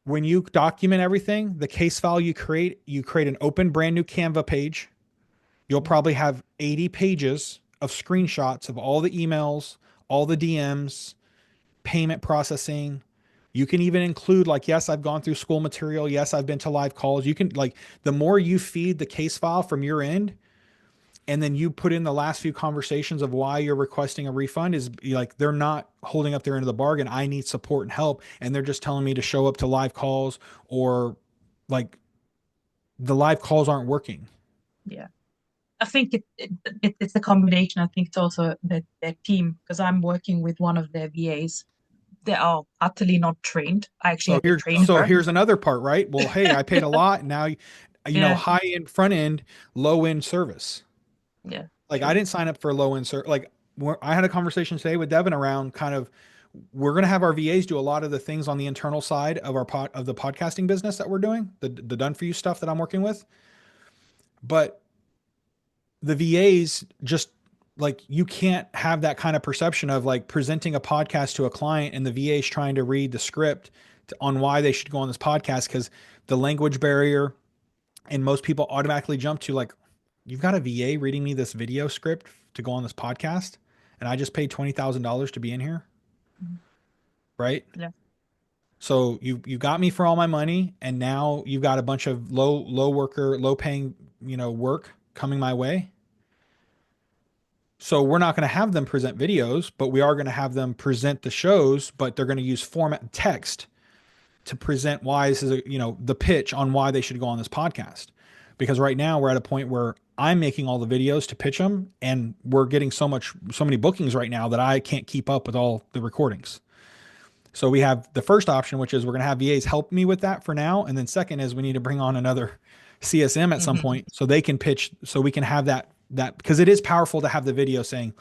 when you document everything, the case file you create an open brand new Canva page. You'll Mhm. probably have 80 pages of screenshots of all the emails, all the DMs, payment processing. You can even include like, yes, I've gone through school material. Yes, I've been to live calls. You can like the more you feed the case file from your end, and then you put in the last few conversations of why you're requesting a refund is like they're not holding up their end of the bargain. I need support and help, and they're just telling me to show up to live calls or like the live calls aren't working. Yeah. I think it's a combination. I think it's also their team because I'm working with one of their VAs. They are utterly not trained. I actually had to train So her. here's another part, right? Well, hey, I paid a lot. Now, Yeah, high end, front end, low end service. yeah, Like I true. didn't sign up for low end service. Like I had a conversation today with Devin around kind of we're going to have our VAs do a lot of the things on the internal side of of the podcasting business that we're doing, the done for you stuff that I'm working with. But the VAs just like you can't have that kind of perception of like presenting a podcast to a client and the VA is trying to read the script on why they should go on this podcast because the language barrier and most people automatically jump to like you've got a VA reading me this video script to go on this podcast and I just paid $20,000 to be in here, Mhm. right? Yeah, So you got me for all my money and now you've got a bunch of low paying, work coming my way. So we're not going to have them present videos, but we are going to have them present the shows, but they're going to use format text to present why this is the pitch on why they should go on this podcast. Because right now we're at a point where I'm making all the videos to pitch them and we're getting so many bookings right now that I can't keep up with all the recordings. So we have the first option, which is we're going to have VAs help me with that for now. And then second is we need to bring on another CSM at some hmm point so they can pitch, so we can have that because it is powerful to have the video saying,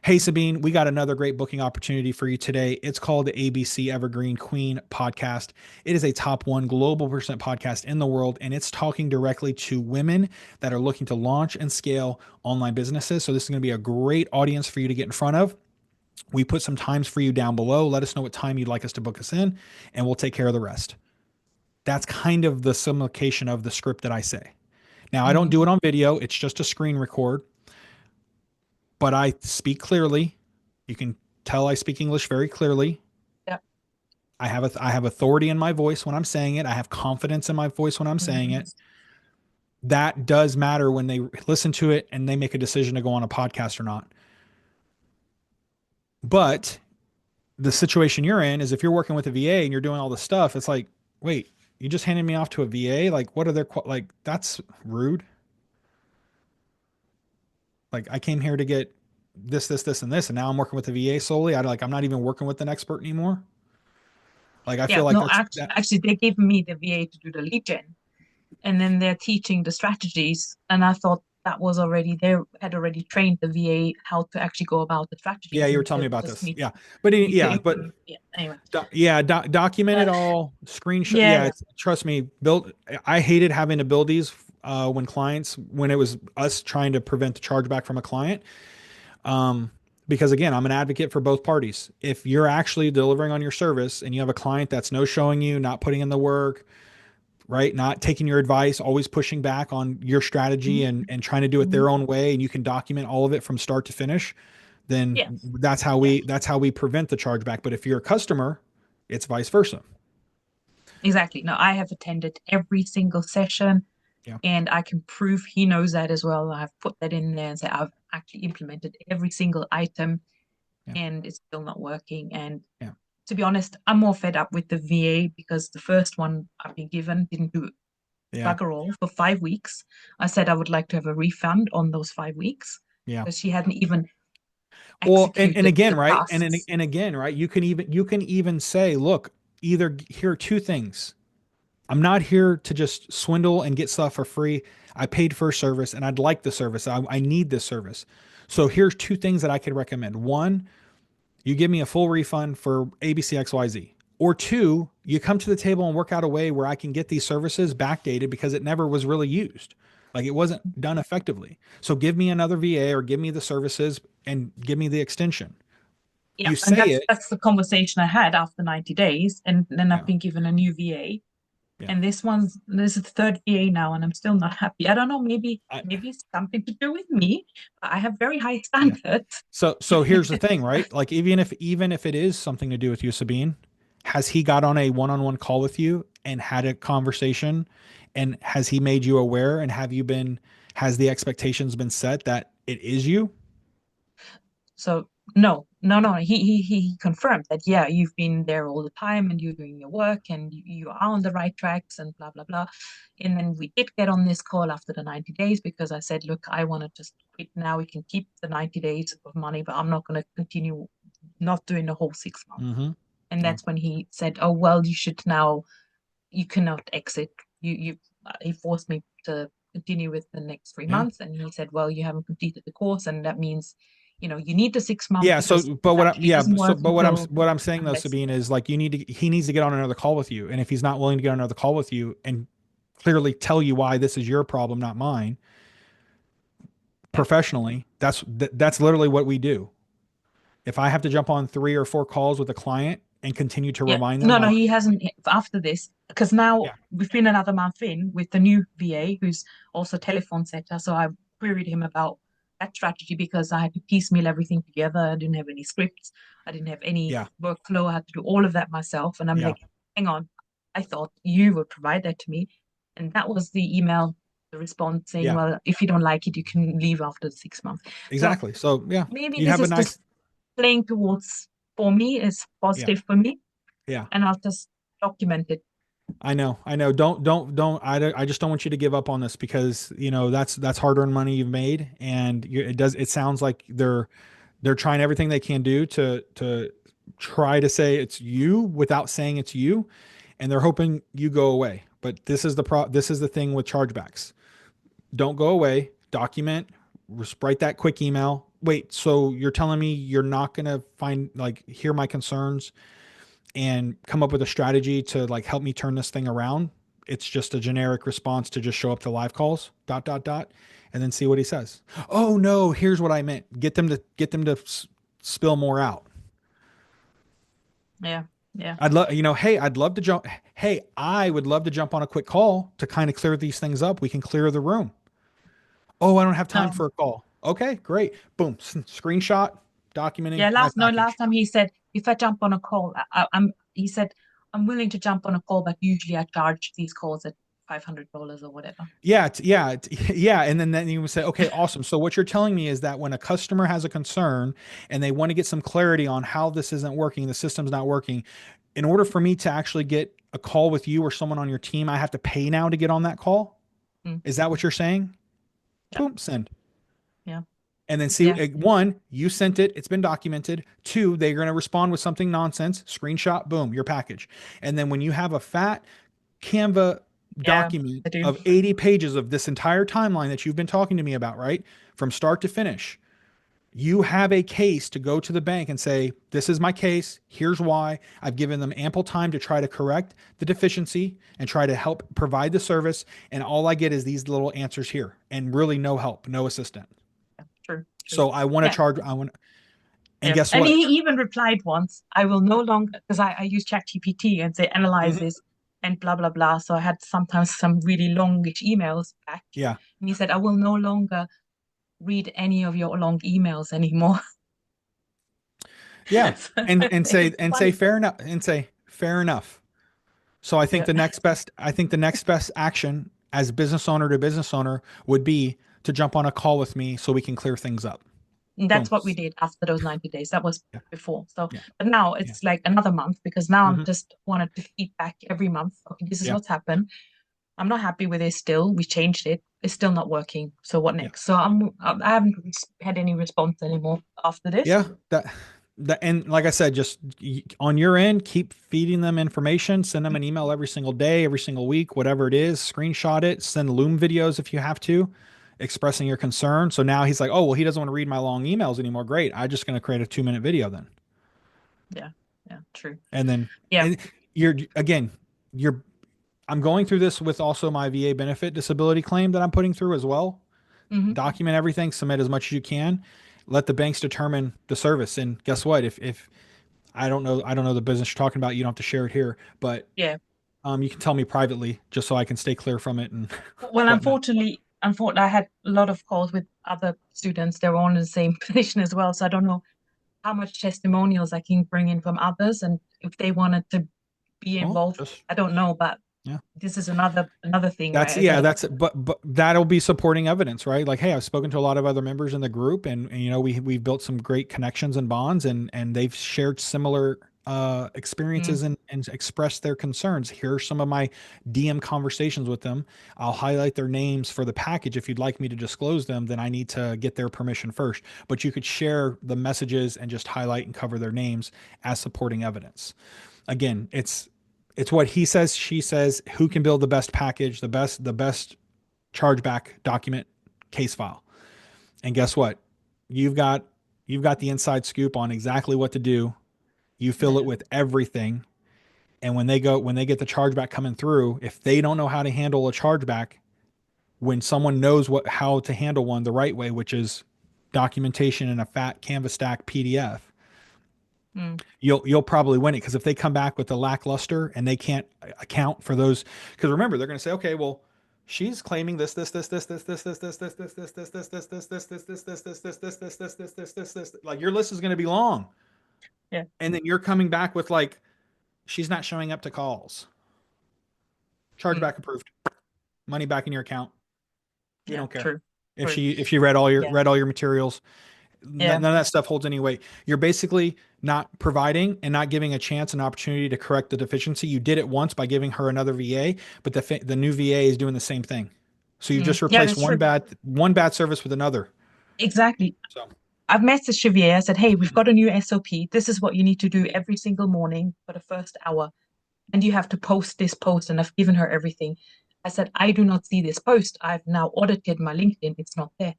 hey, Sabine, we got another great booking opportunity for you today. It's called the ABC Evergreen Queen podcast. It is a top 1 global percent podcast in the world, and it's talking directly to women that are looking to launch and scale online businesses. So this is going to be a great audience for you to get in front of. We put some times for you down below. Let us know what time you'd like us to book us in, and we'll take care of the rest. That's kind of the simplification of the script that I say. Now, I don't hmm do it on video, it's just a screen record, but I speak clearly. You can tell I speak English very clearly. Yeah. I have authority in my voice when I'm saying it. I have confidence in my voice when I'm saying hmm it. That does matter when they listen to it and they make a decision to go on a podcast or not. But the situation you're in is if you're working with a VA and you're doing all this stuff, it's like, wait, you just handed me off to a VA? Like, what are their, like, that's rude. Like, I came here to get this, and this, and now I'm working with the VA solely. I'm not even working with an expert anymore. Like, I Yeah, feel like no, that's that. actually, they gave me the VA to do the lead gen. and then they're teaching the strategies. And I thought that was already, they had already trained the VA how to actually go about the Yeah, strategies, you were and telling me they about just this. Yeah, but need to yeah, but implement. Yeah, anyway. document it But all, screenshot. yeah, Yeah, yeah. trust me, build. I hated having to build these when clients, when it was us trying to prevent the chargeback from a client. Um, because again, I'm an advocate for both parties. If you're actually delivering on your service and you have a client that's no showing you, not putting in the work, right, not taking your advice, always pushing back on your strategy Mhm, and trying to do it mhm. their own way, and you can document all of it from start to finish, then Yes. Yeah, that's how we prevent the chargeback. But if you're a customer, it's vice versa. exactly. No, I have attended every single session, Yeah. and I can prove he knows that as well. I've put that in there and said I've actually implemented every single item, Yeah. and it's still not working. And Yeah. to be honest, I'm more fed up with the VA because the first one I've been given didn't do Yeah. bugger all for 5 weeks. I said I would like to have a refund on those 5 weeks Yeah. because she hadn't even Well, and executed again, the right? tasks. And again, right? You can even say, look, either here are two things. I'm not here to just swindle and get stuff for free. I paid for a service and I'd like the service. I need this service. So here's two things that I could recommend. One, you give me a full refund for ABCXYZ. Or two, you come to the table and work out a way where I can get these services backdated because it never was really used. Like it wasn't done effectively. So give me another VA or give me the services and give me the extension. Yeah, You and say that's it. that's the conversation I had after 90 days, and then I've Yeah. been given a new VA, Yeah. and this is the third VA now, and I'm still not happy. I don't know, I, maybe it's something to do with me. But I have very high yeah. standards. So here's the thing, right? Like even if it is something to do with you, Sabine, has he got on a one-on-one call with you and had a conversation, and has he made you aware, and have you been, has the expectations been set that it is you? So no, no, no. He confirmed that yeah, you've been there all the time and you're doing your work and you are on the right tracks and blah blah blah. And then we did get on this call after the 90 days because I said, look, I want to just quit now. We can keep the 90 days of money, but I'm not going to continue not doing the whole 6 months. Mm-hmm. And Yeah. that's when he said, oh well, you should now, you cannot exit. You He forced me to continue with the next three Yeah. months, and he said, well, you haven't completed the course, and that means, you need the 6 months Yeah. So, because but it actually doesn't work until what I'm saying though, unless. Sabine, is like he needs to get on another call with you, and if he's not willing to get on another call with you and clearly tell you why this is your problem, not mine, Yeah, professionally, that's literally what we do. If I have to jump on 3 or 4 calls with a client and continue to yeah. remind them, No, no, like, he hasn't after this because now yeah, we've been another month in with the new VA who's also telephone sector. So I queried him about that strategy because I had to piecemeal everything together. I didn't have any scripts. I didn't have any yeah, workflow. I had to do all of that myself. And I'm yeah, like, hang on, I thought you would provide that to me. And that was the email, the response saying, yeah, well, if you don't like it, you can leave after the 6 months. So exactly. So yeah, maybe you this have a is nice, just playing towards for me is yeah, positive for me, yeah. and I'll just document it. I know, I know. I just don't want you to give up on this because that's hard-earned money you've made, and it sounds like they're trying everything they can do to try to say it's you without saying it's you, and they're hoping you go away. But this is the thing with chargebacks. Don't go away. Document. Just write that quick email. Wait, so you're telling me you're not gonna hear my concerns and come up with a strategy to like help me turn this thing around? It's just a generic response to just show up to live calls. Dot dot dot, and then see what he says. Oh no, here's what I meant. Get them to spill more out. Yeah, yeah, I'd love, hey, I'd love to jump. Hey, I would love to jump on a quick call to kind of clear these things up. We can clear the room. Oh, I don't have time no, for a call. Okay, great. Boom. Screenshot documenting yeah. my Last package. time he said if I jump on a call, I'm. He said I'm willing to jump on a call, but usually I charge these calls at $500 or whatever. Yeah, yeah. And then you would say, okay, awesome. So what you're telling me is that when a customer has a concern and they want to get some clarity on how this isn't working, the system's not working, in order for me to actually get a call with you or someone on your team, I have to pay now to get on that call. Mm, Is that what you're saying? yeah, Boom, send. yeah, And then see, yeah, one, you sent it, it's been documented. Two, they're going to respond with something nonsense, screenshot, boom, your package. And then when you have a fat Canva Yeah, document I do. of 80 pages of this entire timeline that you've been talking to me about, right? From start to finish. You have a case to go to the bank and say, this is my case. Here's why. I've given them ample time to try to correct the deficiency and try to help provide the service. And all I get is these little answers here and really no help, no assistance. True, true. So I want to Yeah, charge, and yeah. guess And what? he even replied once, I will no longer, because I use ChatGPT and say, analyze Mhm. this and blah, blah, blah. So I had sometimes some really longish emails back. Yeah. And he said, I will no longer read any of your long emails anymore. Yeah. So And say, it's funny. fair enough, and say, fair enough. So Yeah. I think the next best action as business owner to business owner would be to jump on a call with me so we can clear things up. And Boom. that's what we did after those 90 days. That was Yeah. before. So, Yeah. but now Yeah. it's like another month because now I'm Hmm. just wanted to feedback every month. Okay, this is Yeah. what's happened. I'm not happy with it still. We changed it. It's still not working. So what Yeah. next? So I haven't had any response anymore after this. Yeah. And like I said, just on your end, keep feeding them information, send them an email every single day, every single week, whatever it is, screenshot it, send Loom videos if you have to, expressing your concern. So now he's like, oh, well, he doesn't want to read my long emails anymore. Great. I'm just going to create a 2-minute video then. Yeah, yeah, true. And then, Yeah. and you're again, you're I'm going through this with also my VA benefit disability claim that I'm putting through as well. Hmm. Document everything, submit as much as you can. Let the banks determine the service. And guess what? If I don't know the business you're talking about, you don't have to share it here, but Yeah. you can tell me privately just so I can stay clear from it and Well, whatnot. unfortunately, I had a lot of calls with other students. They were all in the same position as well. So I don't know how much testimonials I can bring in from others and if they wanted to be Well, involved. just I don't know, but yeah. this is another thing, That's right? I yeah, gotta that's but that'll be supporting evidence, right? Like, hey, I've spoken to a lot of other members in the group, and we've built some great connections and bonds, and they've shared similar mm, experiences and expressed their concerns. Here are some of my DM conversations with them. I'll highlight their names for the package. If you'd like me to disclose them, then I need to get their permission first. But you could share the messages and just highlight and cover their names as supporting evidence. Again, it's what he says, she says, who can build the best package, the best chargeback document case file. And guess what? You've got you've got the inside scoop on exactly what to do. You fill it yeah. with everything. And when they get the chargeback coming through, if they don't know how to handle a chargeback, when someone knows what how to handle one the right way, which is documentation in a fat canvas stack PDF, Mm, you'll probably win it because if they come back with the lackluster and they can't account for those, because remember they're going to say, okay, well, she's claiming this. Like your list is going to be long, yeah. and then you're coming back with like she's not showing up to calls. Mm, Chargeback approved. Money back in your account. We yeah. don't care True. True. if she read all your Yeah. materials. Yeah. None of that stuff holds any weight. You're basically not providing and not giving a chance and opportunity to correct the deficiency. You did it once by giving her another VA, but the new VA is doing the same thing. So you just Yeah, replaced that's true. one bad service with another. Exactly. So I've messaged Chevier. I said, hey, we've got a new SOP. This is what you need to do every single morning for the first hour. And you have to post this post. And I've given her everything. I said, I do not see this post. I've now audited my LinkedIn. It's not there.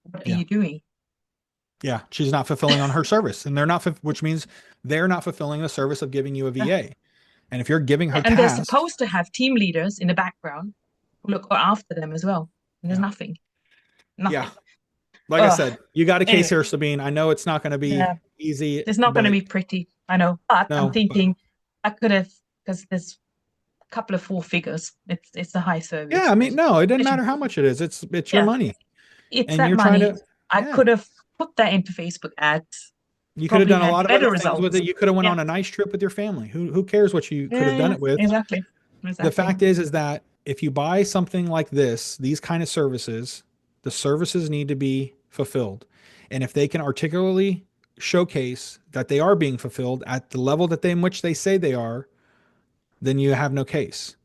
What are yeah, you doing? yeah, she's not fulfilling on her service, and they're not, which means they're not fulfilling the service of giving you a VA. And if you're giving her And they're tasks, supposed to have team leaders in the background who look after them as well. And there's yeah, nothing, yeah. nothing. Like I Ugh. said, you got a case Anyway, here, Sabine. I know it's not going to be yeah, easy, it's not going to but be pretty. I know, but I'm no, but thinking I could have because there's a couple of four figures. It's a high yeah, service. I mean, no, it doesn't It's- matter how much it is. It's your Yeah, money, it's and that you're trying money. to, I yeah. could have put that into Facebook ads, You could have probably done a had lot of better other things with results. it. You could have went Yeah, on a nice trip with your family. Who cares what you could yeah, have done yeah, it with? exactly, The exactly. fact is that if you buy something like this, these kind of services, the services need to be fulfilled. And if they can articulately showcase that they are being fulfilled at the level that they in which they say they are, then you have no case.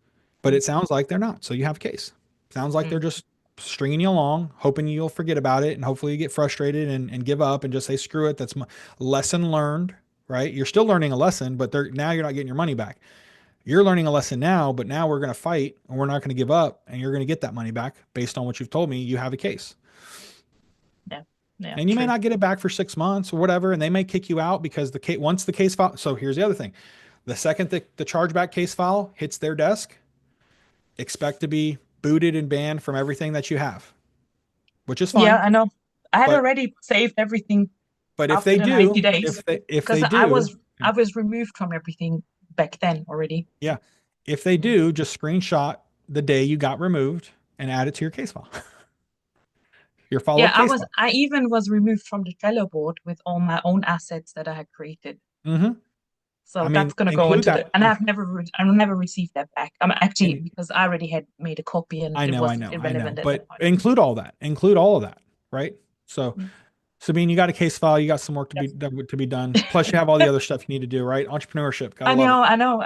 But Mm, it sounds like they're not. So you have a case. Sounds like they're mm, just stringing you along, hoping you'll forget about it, and hopefully you get frustrated and give up and just say, screw it. That's my lesson learned, right? You're still learning a lesson, but now you're not getting your money back. You're learning a lesson now, but now we're going to fight and we're not going to give up and you're going to get that money back based on what you've told me. You have a case. Yeah. Yeah. And you may True. not get it back for 6 months or whatever, and they may kick you out because the case once the case file. So here's the other thing: the second the chargeback case file hits their desk, expect to be booted and banned from everything that you have, which is Yeah, fine. I know. I had But already saved everything if after they the 90 do, days if because they do, I was removed from everything back then already. yeah, if they Mm. do, just screenshot the day you got removed and add it to your case file, your follow Yeah, up case file. I even was removed from the Trello board with all my own assets that I had created. Hmm. So I that's mean, going to go include into the, that. and I've never received that back. I'm actually, And because I already had made a copy and it I was know, I know. irrelevant at that But point. include all that. Include all of that, right? So, Mm. Sabine, you got a case file. You got some work Yes. to be done. Plus, you have all the other stuff you need to do, right? Entrepreneurship, gotta love it. I know.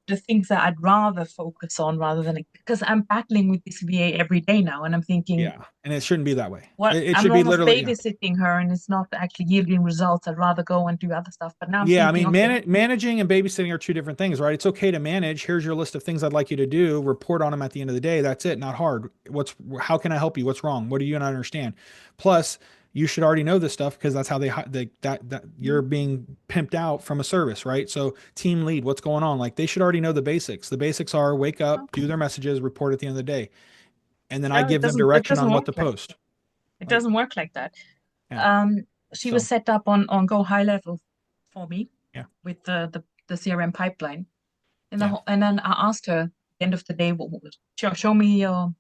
The things that I'd rather focus on rather than because I'm battling with this VA every day now, and I'm thinking, Yeah, and it shouldn't be that way. what It I'm should be almost literally, yeah. babysitting her, and it's not actually yielding results. I'd rather go and do other stuff. But now I'm Yeah, I thinking, mean, okay, managing and babysitting are two different things, right? It's okay to manage. Here's your list of things I'd like you to do. Report on them at the end of the day. That's it. Not hard. How can I help you? What's wrong? What do you not understand? Plus, you should already know this stuff because that's how that you're being pimped out from a service, right? So, team lead, what's going on? Like they should already know the basics. The basics are wake up, do their messages, report at the end of the day, and then I no, give them it direction doesn't on what work to like post. it Like, doesn't work like that. yeah. Um, she was So, set up on Go High Level for me yeah, with the CRM pipeline. yeah, And then I asked her at the end of the day, show me your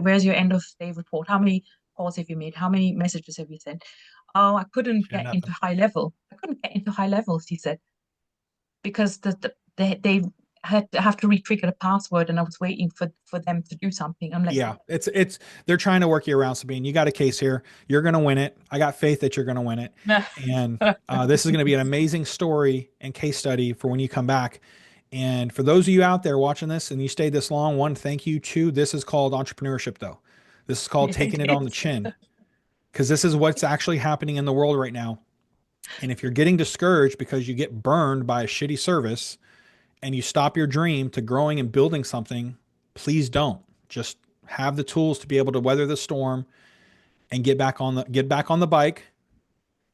where's your end of day report? How many calls have you made? How many messages have you sent? Oh, I couldn't yeah, get into nothing. high level. I couldn't get into high level, she said, because they had to have to re-trigger the password, and I was waiting for them to do something. I'm like, Yeah, they're trying to work you around, Sabine. You got a case here. You're going to win it. I got faith that you're going to win it. nah. And this is going to be an amazing story and case study for when you come back. And for those of you out there watching this and you stayed this long, one, thank you. Two, this is called entrepreneurship, though. This is called taking It it on the is. chin because this is what's actually happening in the world right now. And if you're getting discouraged because you get burned by a shitty service and you stop your dream to growing and building something, please don't. Just have the tools to be able to weather the storm and get back on the bike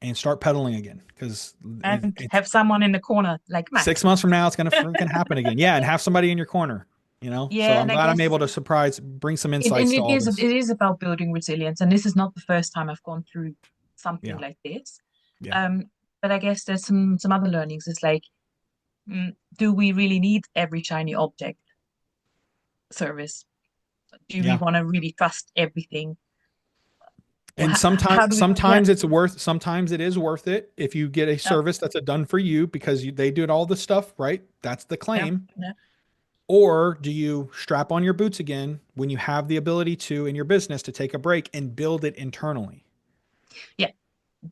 and start pedaling again because And it's have someone in the corner like Matt. 6 months from now it's gonna freaking happen again. Yeah, and have somebody in your corner. So Yeah, I'm and I glad I'm guess able to bring some and insights to all it this. is about building resilience, and this is not the first time I've gone through something Yeah, like this. yeah, Um, but I guess there's some other learnings. It's like, do we really need every shiny object service? Do we yeah. want to really trust everything? Or And how do we? Yeah, sometimes it is worth it if you get a yeah, service that's a done for you because they did all the stuff, right? That's the yeah, claim. yeah. Or do you strap on your boots again when you have the ability to in your business to take a break and build it internally? Yeah,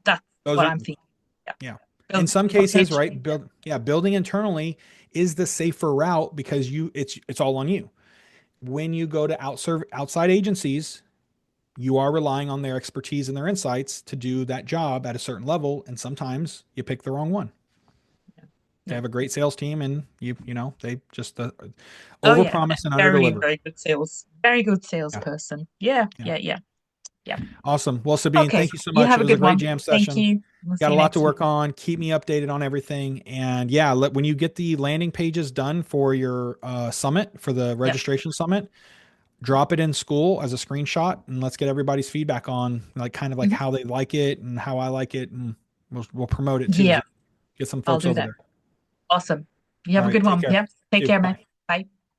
that's Those what are, I'm thinking. Yeah, yeah. In build some cases, right? potentially. Yeah, Building internally is the safer route because it's all on you. When you go to outside agencies, you are relying on their expertise and their insights to do that job at a certain level. And sometimes you pick the wrong one. yeah, They yeah. have a great sales team and they just Oh yeah, overpromise and very, underdeliver. very good very good Yeah. salesperson. Yeah, Yeah. yeah, yeah, yeah. Awesome. Well, Sabine, Okay, thank you so you much. have It a was a good great one. jam Thank session. you. We'll Got see a you lot to next week. work on. Keep me updated on everything. And yeah, when you get the landing pages done for your summit, for the Yeah. registration summit, drop it in Skool as a screenshot and let's get everybody's feedback on like kind of like Mhm. how they like it and how I like it. And we'll promote it too. Yeah, Get some I'll folks do over that. there. Awesome. You All have a right. good Take one. care. Yeah. Take You too. care, man. Bye. Bye.